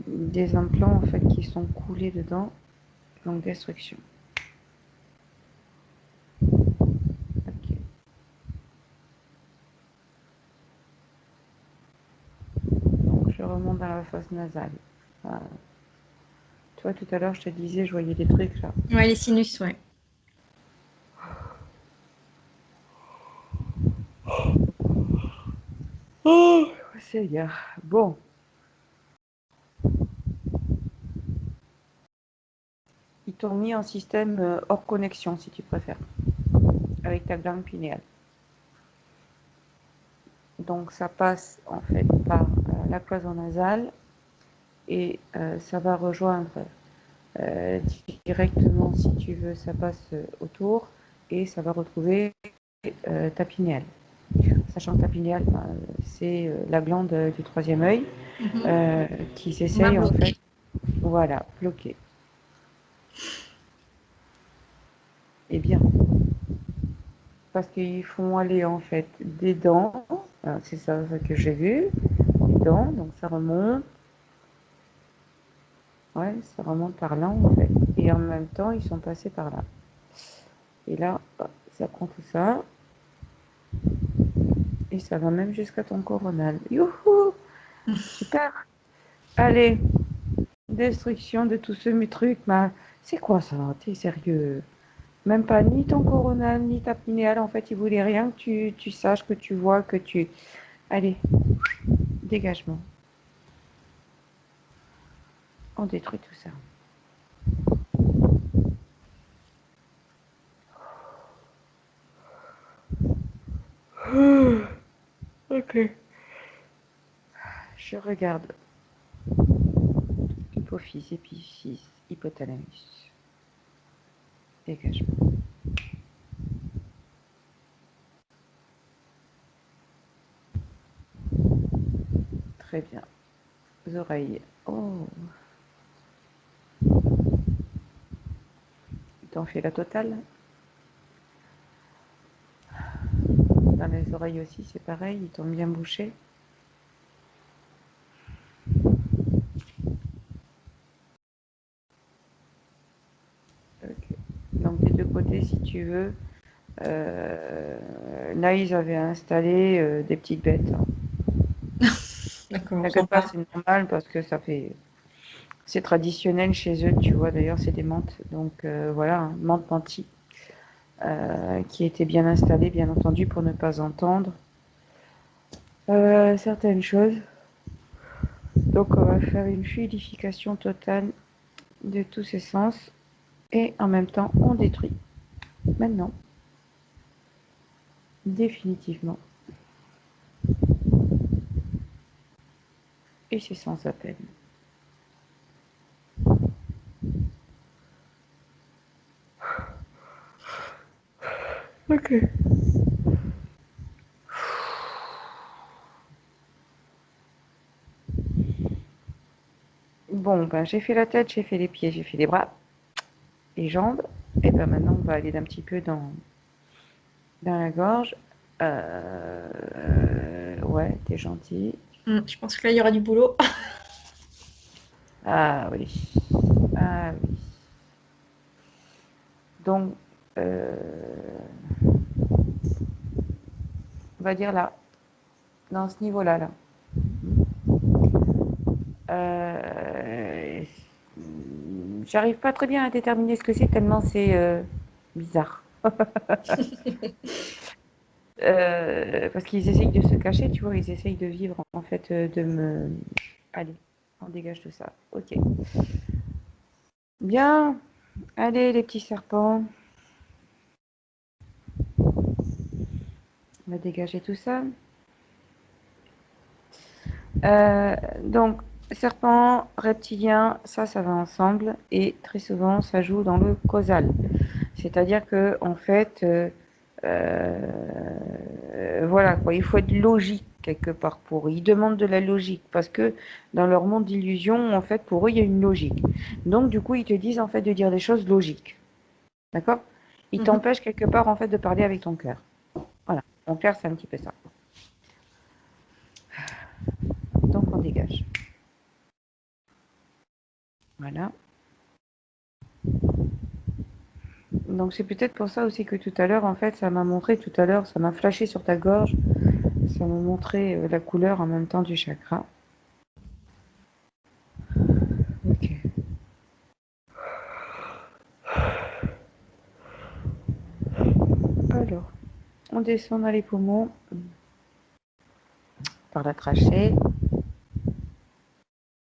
des implants, en fait, qui sont coulés dedans. Donc, destruction. Ok. Donc, je remonte dans la fosse nasale. Voilà. Tu vois, tout à l'heure, je te disais, je voyais des trucs là. Ouais, les sinus, ouais. Oh, Seigneur. Bon, ils t'ont mis en système hors connexion, si tu préfères, avec ta glande pinéale. Donc, ça passe en fait par la cloison nasale et ça va rejoindre directement, si tu veux, ça passe autour et ça va retrouver ta pinéale. Sachant que ta pinéale, c'est la glande du troisième œil qui s'essaye en fait, voilà, bloquer. Eh bien, parce qu'ils font aller en fait des dents, c'est ça que j'ai vu, des dents, donc ça remonte, ouais, ça remonte par là en fait, et en même temps ils sont passés par là. Et là, ça prend tout ça, et ça va même jusqu'à ton coronal. Youhou! Super! Allez, destruction de tout ce truc, c'est quoi ça? T'es sérieux? Même pas ni ton coronal, ni ta pinéale. En fait, il voulait rien que tu saches, que tu vois, que tu... Allez, dégagement. On détruit tout ça. Ok. Je regarde. Hypophyse, épiphyse, hypothalamus. Dégagement. Très bien. Oreilles. Oh. T'en fais la totale. Dans les oreilles aussi, c'est pareil. Ils t'ont bien bouché. Ok. Donc des deux côtés, si tu veux. Là, ils avaient installé des petites bêtes. D'accord, T'inquiète pas, sympa. c'est normal parce que ça fait... C'est traditionnel chez eux, tu vois. D'ailleurs, c'est des menthes. Donc voilà, hein, menthe menti. Qui était bien installé, bien entendu, pour ne pas entendre certaines choses. Donc on va faire une fluidification totale de tous ces sens et en même temps on détruit. Maintenant, définitivement, et c'est sans appel. Ok. Bon, ben j'ai fait la tête, j'ai fait les pieds, j'ai fait les bras, les jambes. Et ben maintenant on va aller d'un petit peu dans la gorge. Ouais, t'es gentil. Je pense que là, il y aura du boulot. Ah oui. Ah oui. Donc, on va dire là, dans ce niveau-là, là. Euh, J'arrive pas très bien à déterminer ce que c'est tellement c'est bizarre. Parce qu'ils essayent de se cacher, tu vois, ils essayent de vivre, en fait, de me... Allez, on dégage tout ça. Ok. Bien. Allez, les petits serpents. On va dégager tout ça. Donc, serpent, reptilien, ça va ensemble. Et très souvent, ça joue dans le causal. C'est-à-dire que, en fait, voilà quoi, il faut être logique quelque part pour eux. Ils demandent de la logique parce que dans leur monde d'illusion, en fait, pour eux, il y a une logique. Donc, du coup, ils te disent en fait de dire des choses logiques. D'accord? Ils Mhm. t'empêchent quelque part en fait de parler avec ton cœur. Voilà. Ton cœur, c'est un petit peu ça. Donc, on dégage. Voilà. Donc, c'est peut-être pour ça aussi que tout à l'heure, en fait, ça m'a montré tout à l'heure, ça m'a flashé sur ta gorge. Ça m'a montré la couleur en même temps du chakra. Ok. Alors, on descend dans les poumons par la trachée.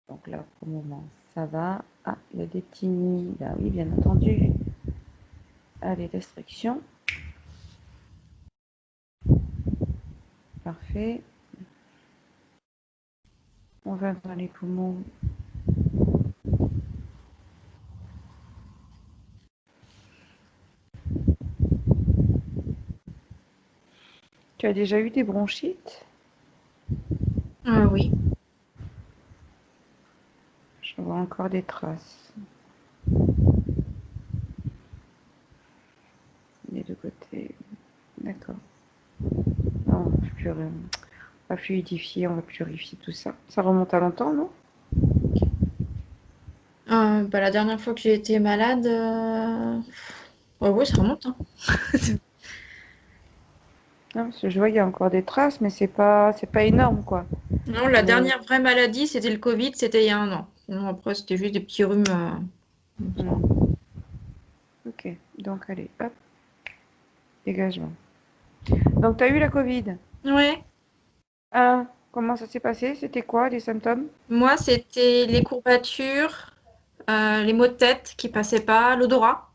Donc là, pour le moment, ça va. Ah, il y a des petits nids. Là, oui, bien entendu. Allez, restriction. Parfait. On va dans les poumons. Tu as déjà eu des bronchites? Oui. Je vois encore des traces. Des deux côtés. D'accord. Non, on va fluidifier, on va purifier tout ça. Ça remonte à longtemps, non? La dernière fois que j'ai été malade, oui, ça remonte, hein. Non, parce que je vois qu'il y a encore des traces, mais c'est pas énorme, quoi. Non, la Mais, dernière vraie maladie, c'était le Covid, c'était il y a un an. Sinon, après, c'était juste des petits rhumes. hmm, ok. Ok, donc allez, hop, dégagement. Donc tu as eu la Covid. Ouais. Ah, comment ça s'est passé? C'était quoi les symptômes? Moi, c'était les courbatures, les maux de tête qui passaient pas, l'odorat,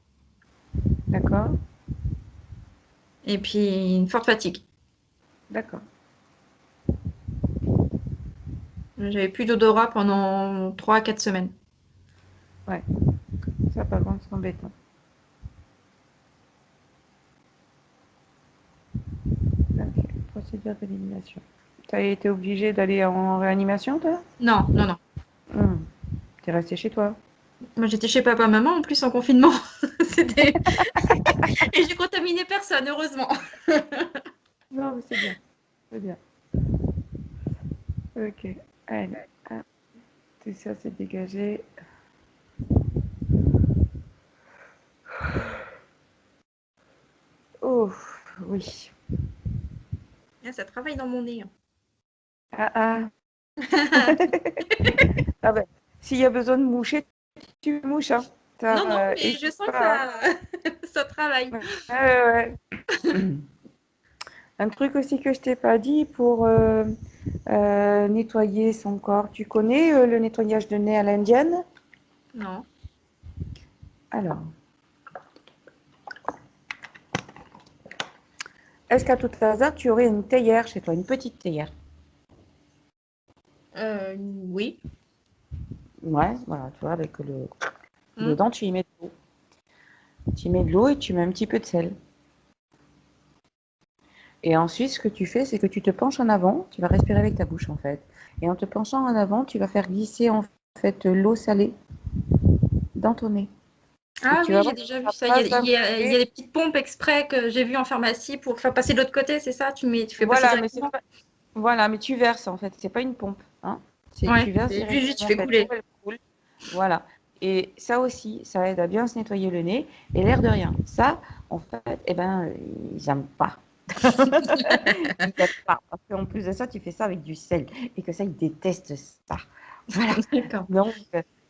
D'accord, et puis une forte fatigue. d'accord. J'avais plus d'odorat pendant 3 à 4 semaines. Ouais, ça par contre c'est embêtant. Ok, procédure d'élimination. Tu as été obligé d'aller en réanimation, toi? Non, non, non. Hmm. T'es resté chez toi. Moi, j'étais chez papa-maman en plus en confinement. C'était... Et j'ai contaminé personne, heureusement. Non, mais c'est bien, c'est bien. Ok, allez, hop, tout ça c'est dégagé. Oh, oui. Ah, ça travaille dans mon nez, hein. Ah ah. Ah ben, s'il y a besoin de moucher, tu mouches, hein. Non, non, mais je Hésite sens que pas, hein. ça, ça travaille. Ouais, ouais, ouais. Un truc aussi que je t'ai pas dit pour nettoyer son corps. Tu connais le nettoyage de nez à l'indienne? Non. Alors, est-ce qu'à tout hasard, tu aurais une théière chez toi, une petite théière? Oui. Ouais, voilà, tu vois, avec le... Hmm. Dedans, tu y mets de l'eau. Tu y mets de l'eau et tu mets un petit peu de sel. Et ensuite, ce que tu fais, c'est que tu te penches en avant, tu vas respirer avec ta bouche en fait. Et en te penchant en avant, tu vas faire glisser en fait l'eau salée dans ton nez. Et Ah tu oui, vas j'ai voir déjà que vu ça ça. Il y a, passe il d'un y a- il y côté. a des petites pompes exprès que j'ai vues en pharmacie pour faire passer de l'autre côté, c'est ça? Tu fais passer Voilà, mais c'est directement? pas... Voilà, mais tu verses en fait, c'est pas une pompe, hein. C'est Ouais, tu verses j'ai vu juste, tu directement en fais fait, l'eau couler. elle coule. Voilà. Et ça aussi, ça aide à bien se nettoyer le nez. Et l'air de rien, ça, en fait, eh ben, ils n'aiment pas. Ils n'aiment pas. Parce qu'en plus de ça, tu fais ça avec du sel. Et que ça, ils détestent ça. Voilà. D'accord. Donc,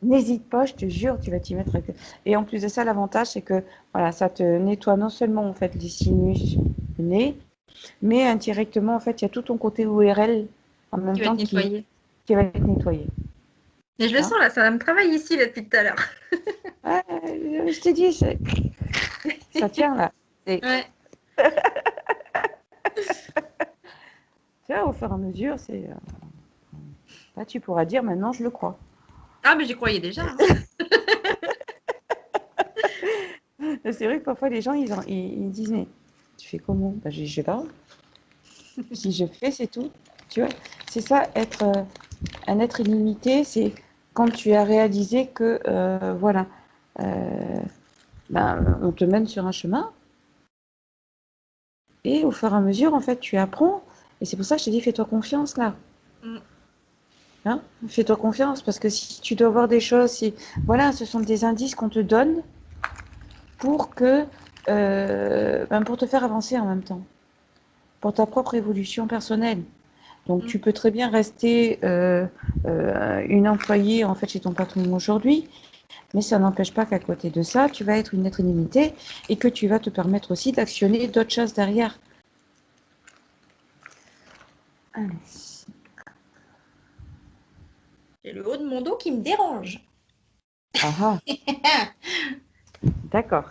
n'hésite pas, je te jure, tu vas t'y mettre. Et en plus de ça, l'avantage, c'est que voilà, ça te nettoie non seulement en fait les sinus du nez, mais indirectement, en fait, il y a tout ton côté ORL en même Qui va être temps nettoyé. qui va être nettoyé. Mais je le Hein. sens là, ça me travaille ici là, depuis tout à l'heure. Ouais, je te dis, ça tient là. Ouais. Tu vois, au fur et à mesure, là, tu pourras dire maintenant, je le crois. Ah, mais j'y croyais déjà, hein. C'est vrai que parfois, les gens, ils disent, mais tu fais comment? Ben, je sais pas. Si je fais, c'est tout. Tu vois, c'est ça, être un être illimité, c'est quand tu as réalisé que, voilà, euh, ben, on te mène sur un chemin et au fur et à mesure, en fait, tu apprends. Et c'est pour ça que je te dis, fais-toi confiance là. Mm. Hein. Fais-toi confiance parce que si tu dois voir des choses, si, voilà, ce sont des indices qu'on te donne pour que, ben, pour te faire avancer en même temps, pour ta propre évolution personnelle. Donc, Mm. tu peux très bien rester une employée en fait chez ton patron aujourd'hui, mais ça n'empêche pas qu'à côté de ça, tu vas être une être illimitée et que tu vas te permettre aussi d'actionner d'autres choses derrière. Allez. J'ai le haut de mon dos qui me dérange. Ah ah, d'accord.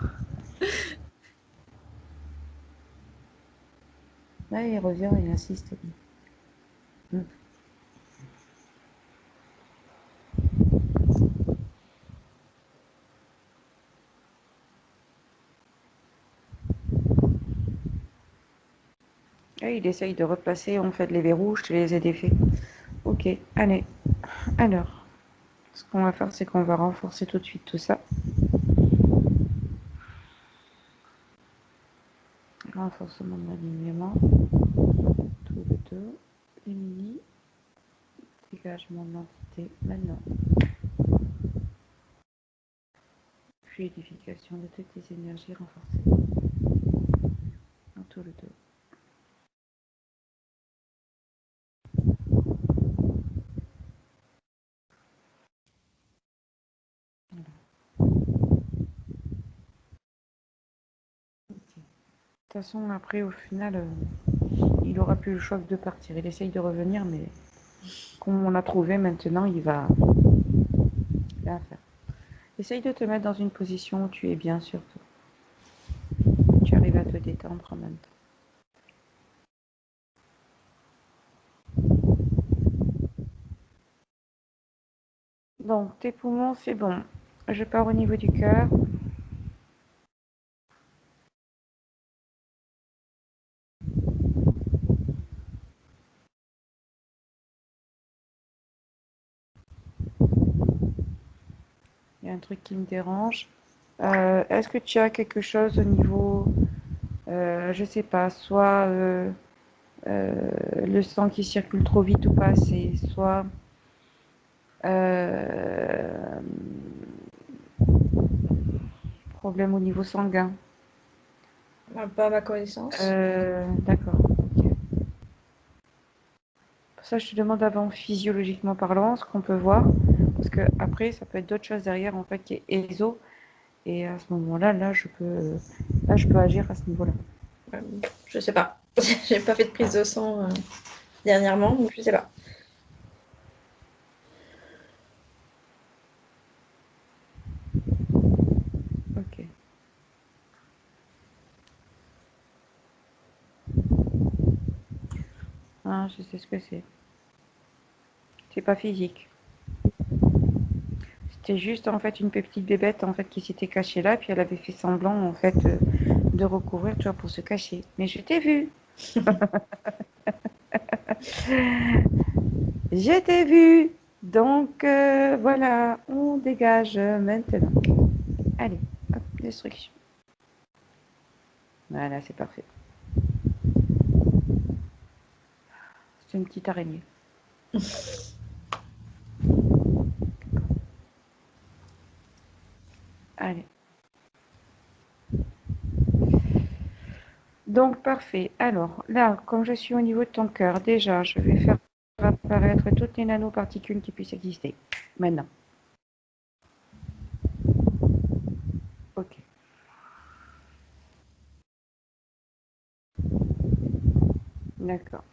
Là, il revient, il insiste. Hmm. Ah, il essaye de repasser en fait les verrous, je te les ai défaits. Ok, allez. Alors, ce qu'on va faire, c'est qu'on va renforcer tout de suite tout ça. Renforcement de l'alignement. Tout le dos. Émilie. Dégagement de l'entité. Maintenant. Fluidification de toutes les énergies renforcées. Dans tout le dos. toute façon, après, au final, il aura plus le choix que de partir. Il essaye de revenir, mais comme on l'a trouvé maintenant, il va rien faire. Essaye de te mettre dans une position où tu es bien, surtout. Tu arrives à te détendre en même temps. Donc, tes poumons, c'est bon. Je pars au niveau du cœur. Il y a un truc qui me dérange. Est-ce que tu as quelque chose au niveau, je sais pas, soit le sang qui circule trop vite ou pas assez, soit euh, problème au niveau sanguin. Pas à ma connaissance. D'accord. Ok. Pour ça, je te demande avant, physiologiquement parlant, ce qu'on peut voir. Parce que après, ça peut être d'autres choses derrière, en fait, qui est ESO. Et à ce moment-là, là, je peux agir à ce niveau-là. Je sais pas. J'ai pas fait de prise de sang dernièrement, donc je sais pas. Ok. Ah, je sais ce que c'est. C'est pas physique. C'était juste en fait une petite bébête en fait qui s'était cachée là, puis elle avait fait semblant en fait de recouvrir, tu vois, pour se cacher. Mais je t'ai vu. Je t'ai vu. Donc voilà, on dégage maintenant. Allez, hop, destruction. Voilà, c'est parfait. C'est une petite araignée. Allez. Donc parfait. Alors là, comme je suis au niveau de ton cœur, déjà, je vais faire apparaître toutes les nanoparticules qui puissent exister. Maintenant. Ok. D'accord.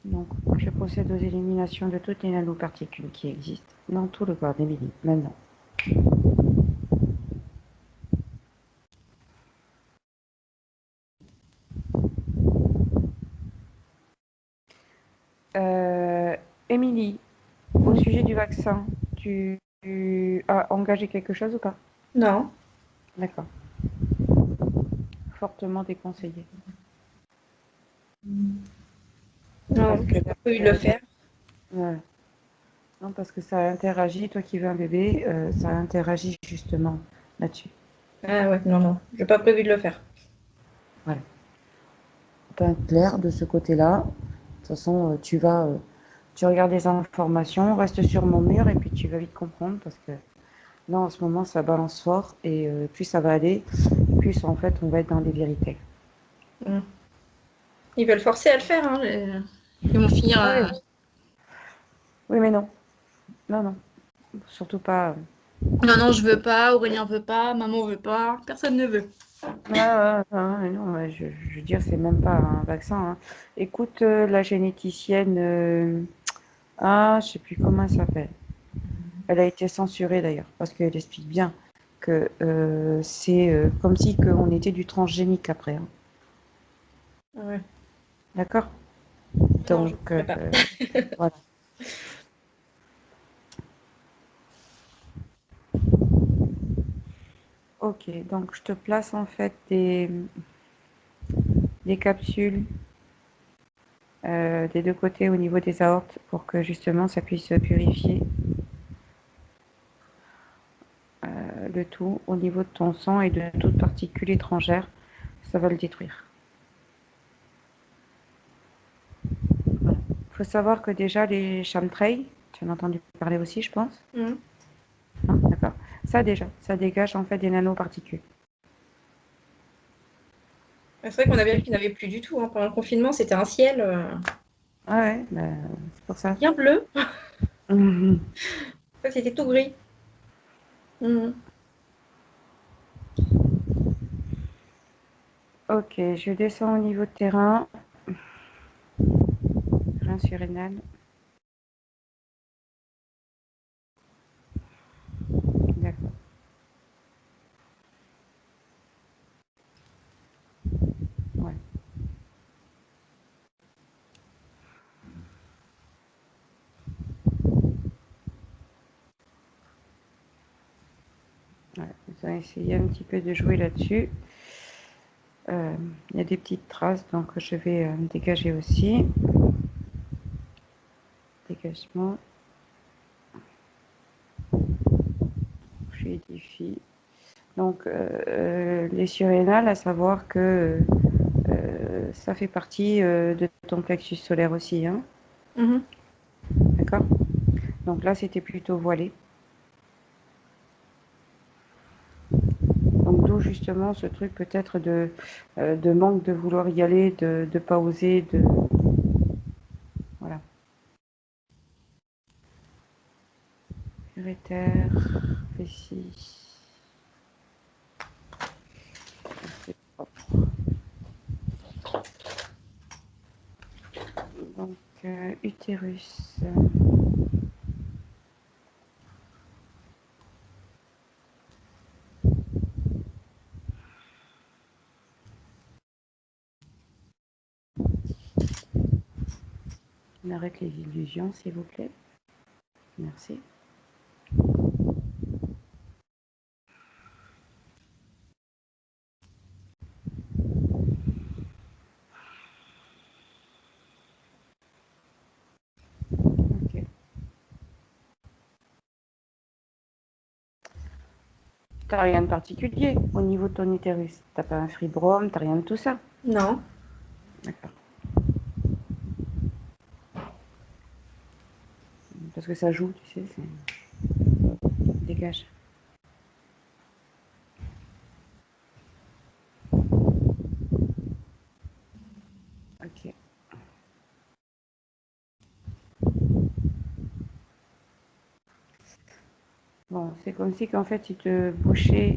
Donc, je procède aux éliminations de toutes les nanoparticules qui existent dans tout le corps d'Émilie. Maintenant. Émilie, au sujet du vaccin, tu as engagé quelque chose ou pas? Non. D'accord. Fortement déconseillé. Non, Parce que j'ai pas prévu de le faire. ouais. Non, parce que ça interagit, toi qui veux un bébé, ça interagit justement là-dessus. Ah ouais, non, non, j'ai pas prévu de le faire. Voilà. Pas clair de ce côté-là. De toute façon, tu regardes les informations, reste sur mon mur et puis tu vas vite comprendre parce que là, en ce moment, ça balance fort et plus ça va aller, plus en fait, on va être dans les vérités. Mm. Ils veulent forcer à le faire, hein. Ils vont finir Ah à... oui, oui, mais non, non, non, surtout pas. Non, non, je veux pas, Aurélien veut pas, maman veut pas, personne ne veut. Non, mais je veux dire, c'est même pas un vaccin, hein. Écoute, la généticienne, je sais plus comment elle s'appelle. Elle a été censurée d'ailleurs, parce qu'elle explique bien que c'est comme si on était du transgénique après, hein. Ouais. D'accord? Non, je Donc, ne veux pas. voilà. Ok, donc je te place en fait des capsules des deux côtés au niveau des aortes pour que justement ça puisse purifier le tout au niveau de ton sang et de toute particule étrangère. Ça va le détruire. Voilà. Il faut savoir que déjà les chemtrails, tu en as entendu parler aussi, je pense. Mm. Non, d'accord. Ça déjà, ça dégage en fait des nanoparticules. C'est vrai qu'on a bien Ok. vu qu'il n'y en avait plus du tout, hein. Pendant le confinement, c'était un ciel Ah ouais, bah, c'est pour ça. bien bleu. Mhm. En fait, c'était tout gris. Mm. Ok, je descends au niveau de terrain. Rein surrénal. D'accord. Ouais. Ouais. Vous allez essayer un petit peu de jouer là-dessus. Il y a des petites traces, donc je vais dégager aussi. Dégagement. Fluidifie. Donc, les surrénales, à savoir que ça fait partie de ton plexus solaire aussi, hein, Mhm. d'accord? Donc là, c'était plutôt voilé. Donc d'où justement ce truc peut-être de manque de vouloir y aller, de pas oser, de voilà. Urétère, vessie, c'est propre. Donc utérus. On arrête les illusions, s'il vous plaît. Merci. Ok. T'as rien de particulier au niveau de ton utérus. T'as pas un fibrome, t'as rien de tout ça. Non. D'accord. Parce que ça joue, tu sais, dégage. Ok. Bon, c'est comme si qu'en fait, il te bouchait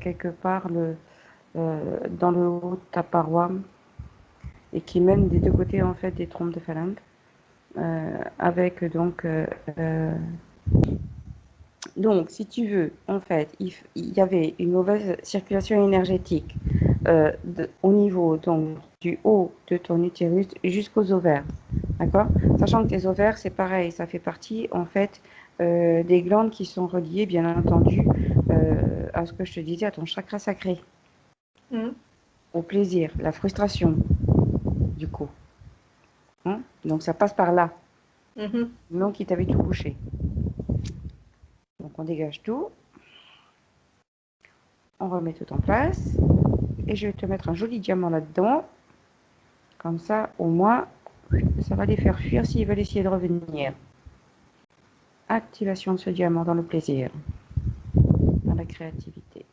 quelque part dans le haut de ta paroi et qui mène des deux côtés en fait des trompes de phalange. Avec donc, si tu veux, en fait, il y avait une mauvaise circulation énergétique au niveau donc, du haut de ton utérus jusqu'aux ovaires. D'accord? Sachant que tes ovaires, c'est pareil, ça fait partie en fait des glandes qui sont reliées, bien entendu, à ce que je te disais, à ton chakra sacré, Mhm. au plaisir, la frustration, du coup. Hein? Donc ça passe par là. Mhm. Donc il t'avait tout bouché. Donc on dégage tout, on remet tout en place, et je vais te mettre un joli diamant là-dedans. Comme ça, au moins, ça va les faire fuir s'ils veulent essayer de revenir. Activation de ce diamant dans le plaisir, dans la créativité,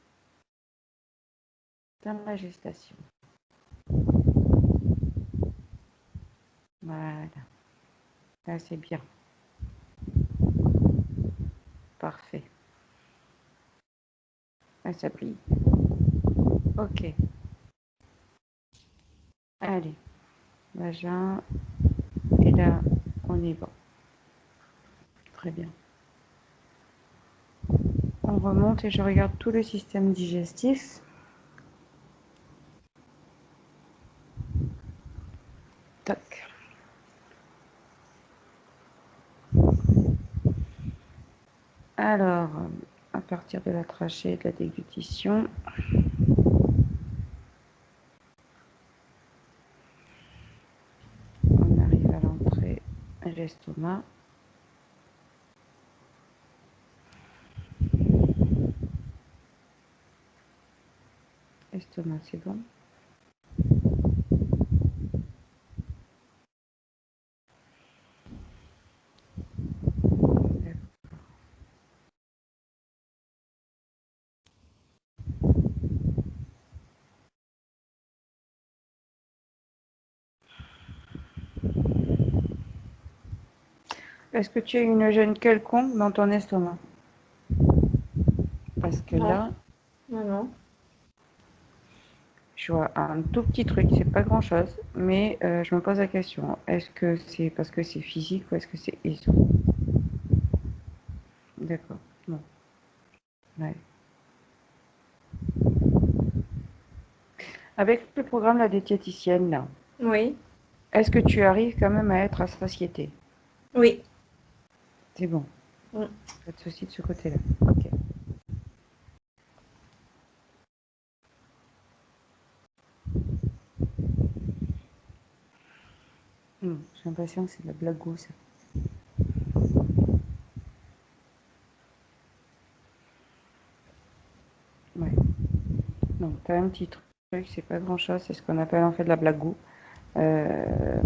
dans la gestation. Voilà, là c'est bien. Parfait. Là ça brille. Ok. Allez, vagin. Et là, on est bon. Très bien. On remonte et je regarde tout le système digestif. Tac. Alors, à partir de la trachée et de la déglutition, on arrive à l'entrée, l'estomac. Estomac, c'est bon. Est-ce que tu as une gêne quelconque dans ton estomac? Parce que Non. là, Non, non. tu vois, un tout petit truc, c'est pas grand-chose, mais je me pose la question, est-ce que c'est parce que c'est physique ou est-ce que c'est ESO? D'accord, bon, ouais. Avec le programme là, des diététiciennes, là, Oui, est-ce que tu arrives quand même à être à satiété? oui. C'est bon, Mm. pas de souci de ce côté-là. Ok. J'ai l'impression que c'est de la blague ça. Ouais. Donc, tu as un petit truc, c'est pas grand-chose, c'est ce qu'on appelle en fait de la blagou. Euh,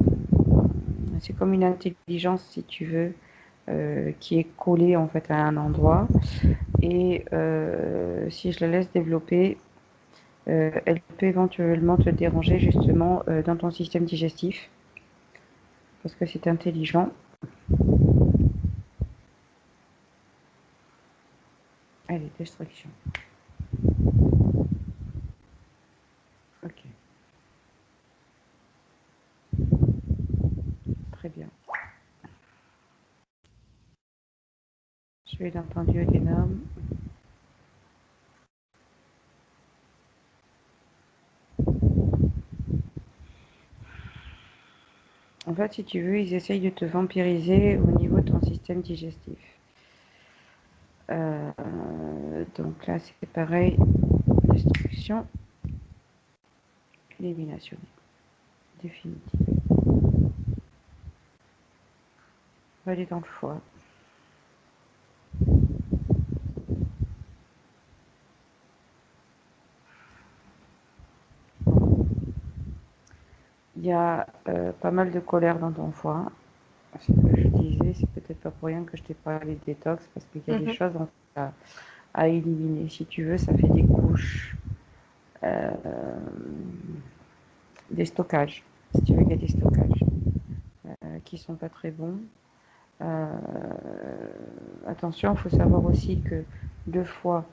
c'est comme une intelligence, si tu veux, qui est collée en fait à un endroit. Et si je la laisse développer, elle peut éventuellement te déranger justement dans ton système digestif, parce que c'est intelligent. Allez, destruction. Ok, très bien. Je vais l'entendu énorme. En fait, si tu veux, ils essayent de te vampiriser au niveau de ton système digestif. Donc là, c'est pareil. Destruction, élimination définitive. On va aller dans le foie. Il y a pas mal de colère dans ton foie. Ce que je disais, c'est peut-être pas pour rien que je t'ai parlé de détox, parce qu'il y a des Mhm. choses en fait, à éliminer. Si tu veux, ça fait des couches, euh, des stockages. Si tu veux, il y a des stockages qui sont pas très bons. Euh, Attention, il faut savoir aussi que le foie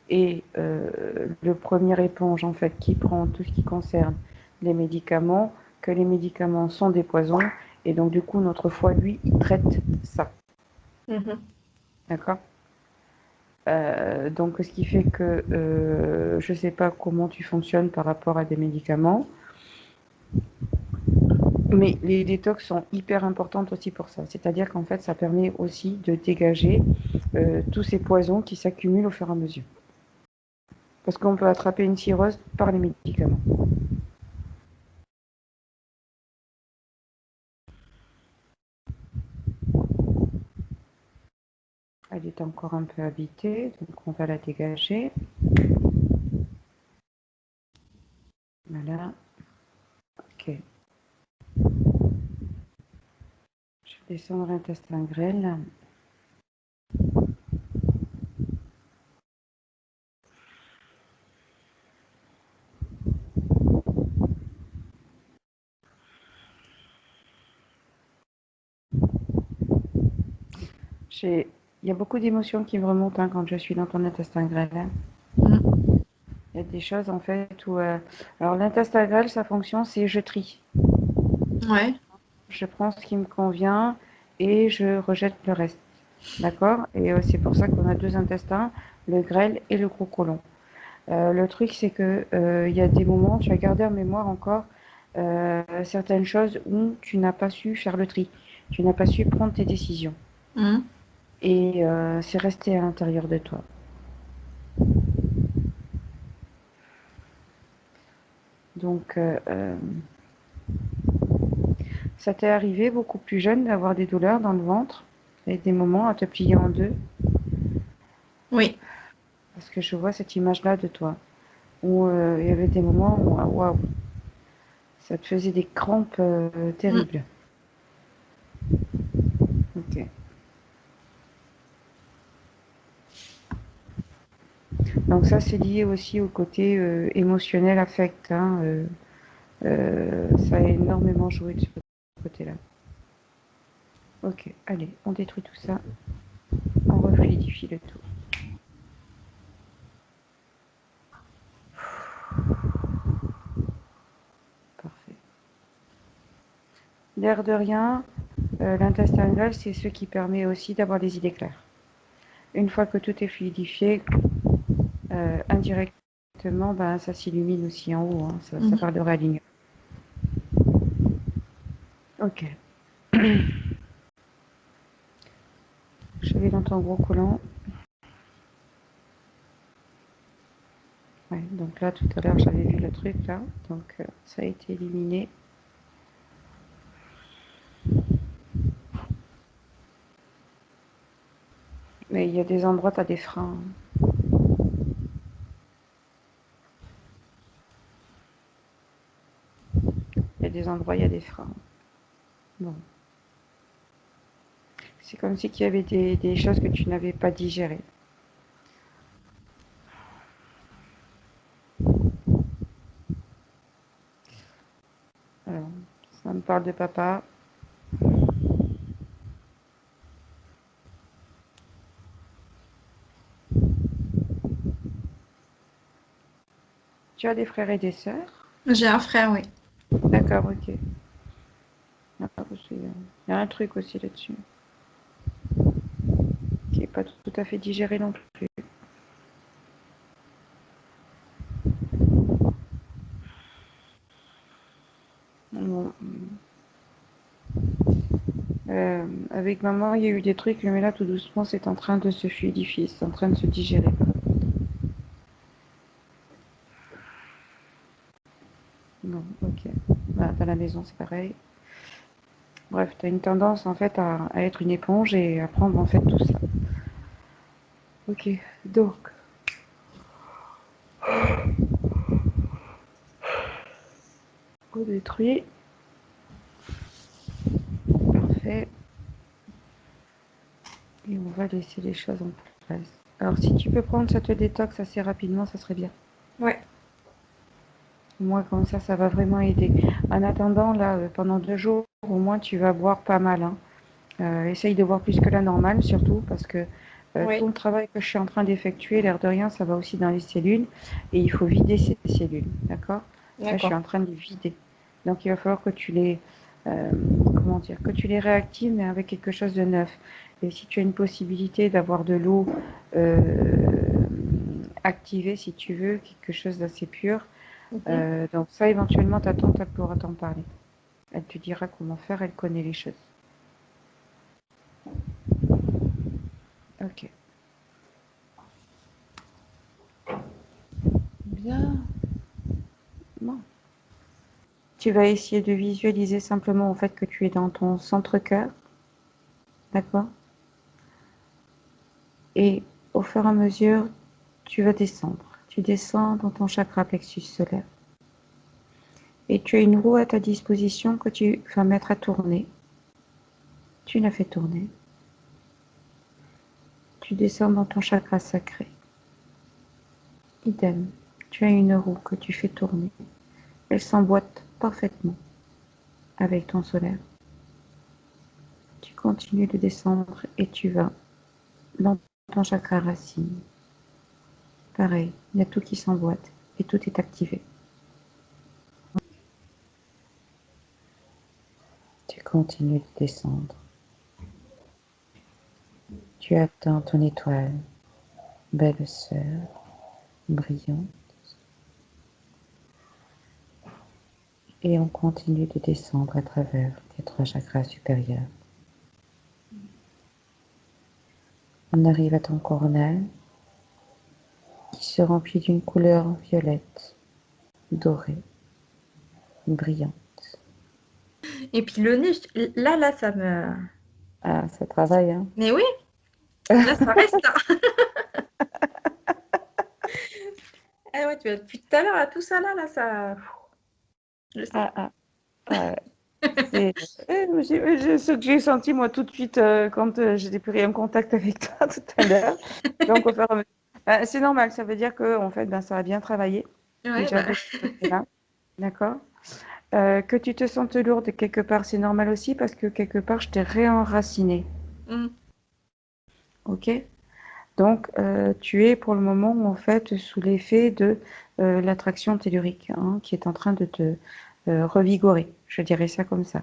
est le premier éponge en fait qui prend tout ce qui concerne les médicaments, que les médicaments sont des poisons, et donc du coup notre foie lui il traite ça, Mhm. d'accord. Donc ce qui fait que je sais pas comment tu fonctionnes par rapport à des médicaments, mais les détox sont hyper importantes aussi pour ça, c'est-à-dire qu'en fait ça permet aussi de dégager tous ces poisons qui s'accumulent au fur et à mesure, parce qu'on peut attraper une cirrhose par les médicaments. Elle est encore un peu habitée, donc on va la dégager. Voilà. Ok. Je vais descendre l'intestin grêle. Il y a beaucoup d'émotions qui me remontent quand je suis dans ton intestin grêle. Mhm. Il y a des choses en fait où... Alors l'intestin grêle, sa fonction, c'est je trie. Ouais. Je prends ce qui me convient et je rejette le reste. D'accord. Et c'est pour ça qu'on a deux intestins, le grêle et le gros côlon. Le truc, c'est que il y a des moments, tu as gardé en mémoire encore certaines choses où tu n'as pas su faire le tri. Tu n'as pas su prendre tes décisions. Mhm. Et c'est resté à l'intérieur de toi. Donc, ça t'est arrivé beaucoup plus jeune d'avoir des douleurs dans le ventre et des moments à te plier en deux. Oui. Parce que je vois cette image-là de toi, où il y avait des moments où, waouh, ça te faisait des crampes Mhm. terribles. Ok. Donc ça, c'est lié aussi au côté émotionnel, affect. Ça a énormément joué de ce côté-là. Ok, allez, on détruit tout ça. On refluidifie le tout. l'air de rien, l'intestin grêle, c'est ce qui permet aussi d'avoir des idées claires. Une fois que tout est fluidifié, indirectement, ben, ça s'illumine aussi en haut, hein, ça parle de réalignement. Ok. Je vais dans ton gros collant. Ouais, donc là, tout à l'heure, j'avais vu le truc là. Donc, ça a été éliminé. Mais il y a des endroits, tu as des freins. Il y a des endroits, il y a des freins. Bon. C'est comme si il y avait des choses que tu n'avais pas digérées. Alors, ça me parle de papa. Tu as des frères et des sœurs? J'ai un frère, oui. D'accord, ok. Ah, il y a un truc aussi là-dessus qui n'est pas tout à fait digéré non plus. Bon. Avec maman, il y a eu des trucs, mais là, tout doucement, c'est en train de se fluidifier, c'est en train de se digérer. Non, ok. Bah, dans la maison, c'est pareil. Bref, tu as une tendance, en fait, à être une éponge et à prendre, en fait, tout ça. Ok, donc. On détruit. Parfait. Et on va laisser les choses en place. Alors, si tu peux prendre cette détox assez rapidement, ça serait bien. Ouais. Moi, comme ça va vraiment aider. En attendant, là, pendant 2 jours, au moins, tu vas boire pas mal. Hein. Essaye de boire plus que la normale, surtout, parce que Oui. tout le travail que je suis en train d'effectuer, l'air de rien, ça va aussi dans les cellules. Et il faut vider ces cellules, d'accord? Là, je suis en train de les vider. Donc, il va falloir que tu les, comment dire, que tu les réactives, mais avec quelque chose de neuf. Et si tu as une possibilité d'avoir de l'eau activée, si tu veux, quelque chose d'assez pur, donc ça, éventuellement, ta tante, elle pourra t'en parler. Elle te dira comment faire, elle connaît les choses. Ok. Bien. Bon. Tu vas essayer de visualiser simplement au fait que tu es dans ton centre-cœur. D'accord? Et au fur et à mesure, tu vas descendre. Tu descends dans ton chakra plexus solaire. Et tu as une roue à ta disposition que tu vas mettre à tourner. Tu la fais tourner. Tu descends dans ton chakra sacré. Idem. Tu as une roue que tu fais tourner. Elle s'emboîte parfaitement avec ton solaire. Tu continues de descendre et tu vas dans ton chakra racine. Pareil, il y a tout qui s'emboîte et tout est activé. Tu continues de descendre. Tu atteins ton étoile, belle sœur, brillante. Et on continue de descendre à travers tes 3 chakras supérieurs. On arrive à ton coronal qui se remplit d'une couleur violette, dorée, brillante. Et puis le nez, là, ça me... Ah, ça travaille, hein? Mais oui, là, ça reste là. Ah ouais, depuis tout à l'heure, là, tout ça, là, ça... Je sais. Ah. C'est ce que j'ai senti moi tout de suite quand j'ai pris un contact avec toi tout à l'heure. Donc, au fur et à mesure. C'est normal, ça veut dire que en fait, ça a bien travaillé. Ouais, Déjà bah... de ce côté-là. D'accord? Que tu te sentes lourde quelque part, c'est normal aussi parce que quelque part, je t'ai réenraciné. Ok? Donc, tu es pour le moment en fait sous l'effet de l'attraction tellurique, hein, qui est en train de te revigorer. Je dirais ça comme ça.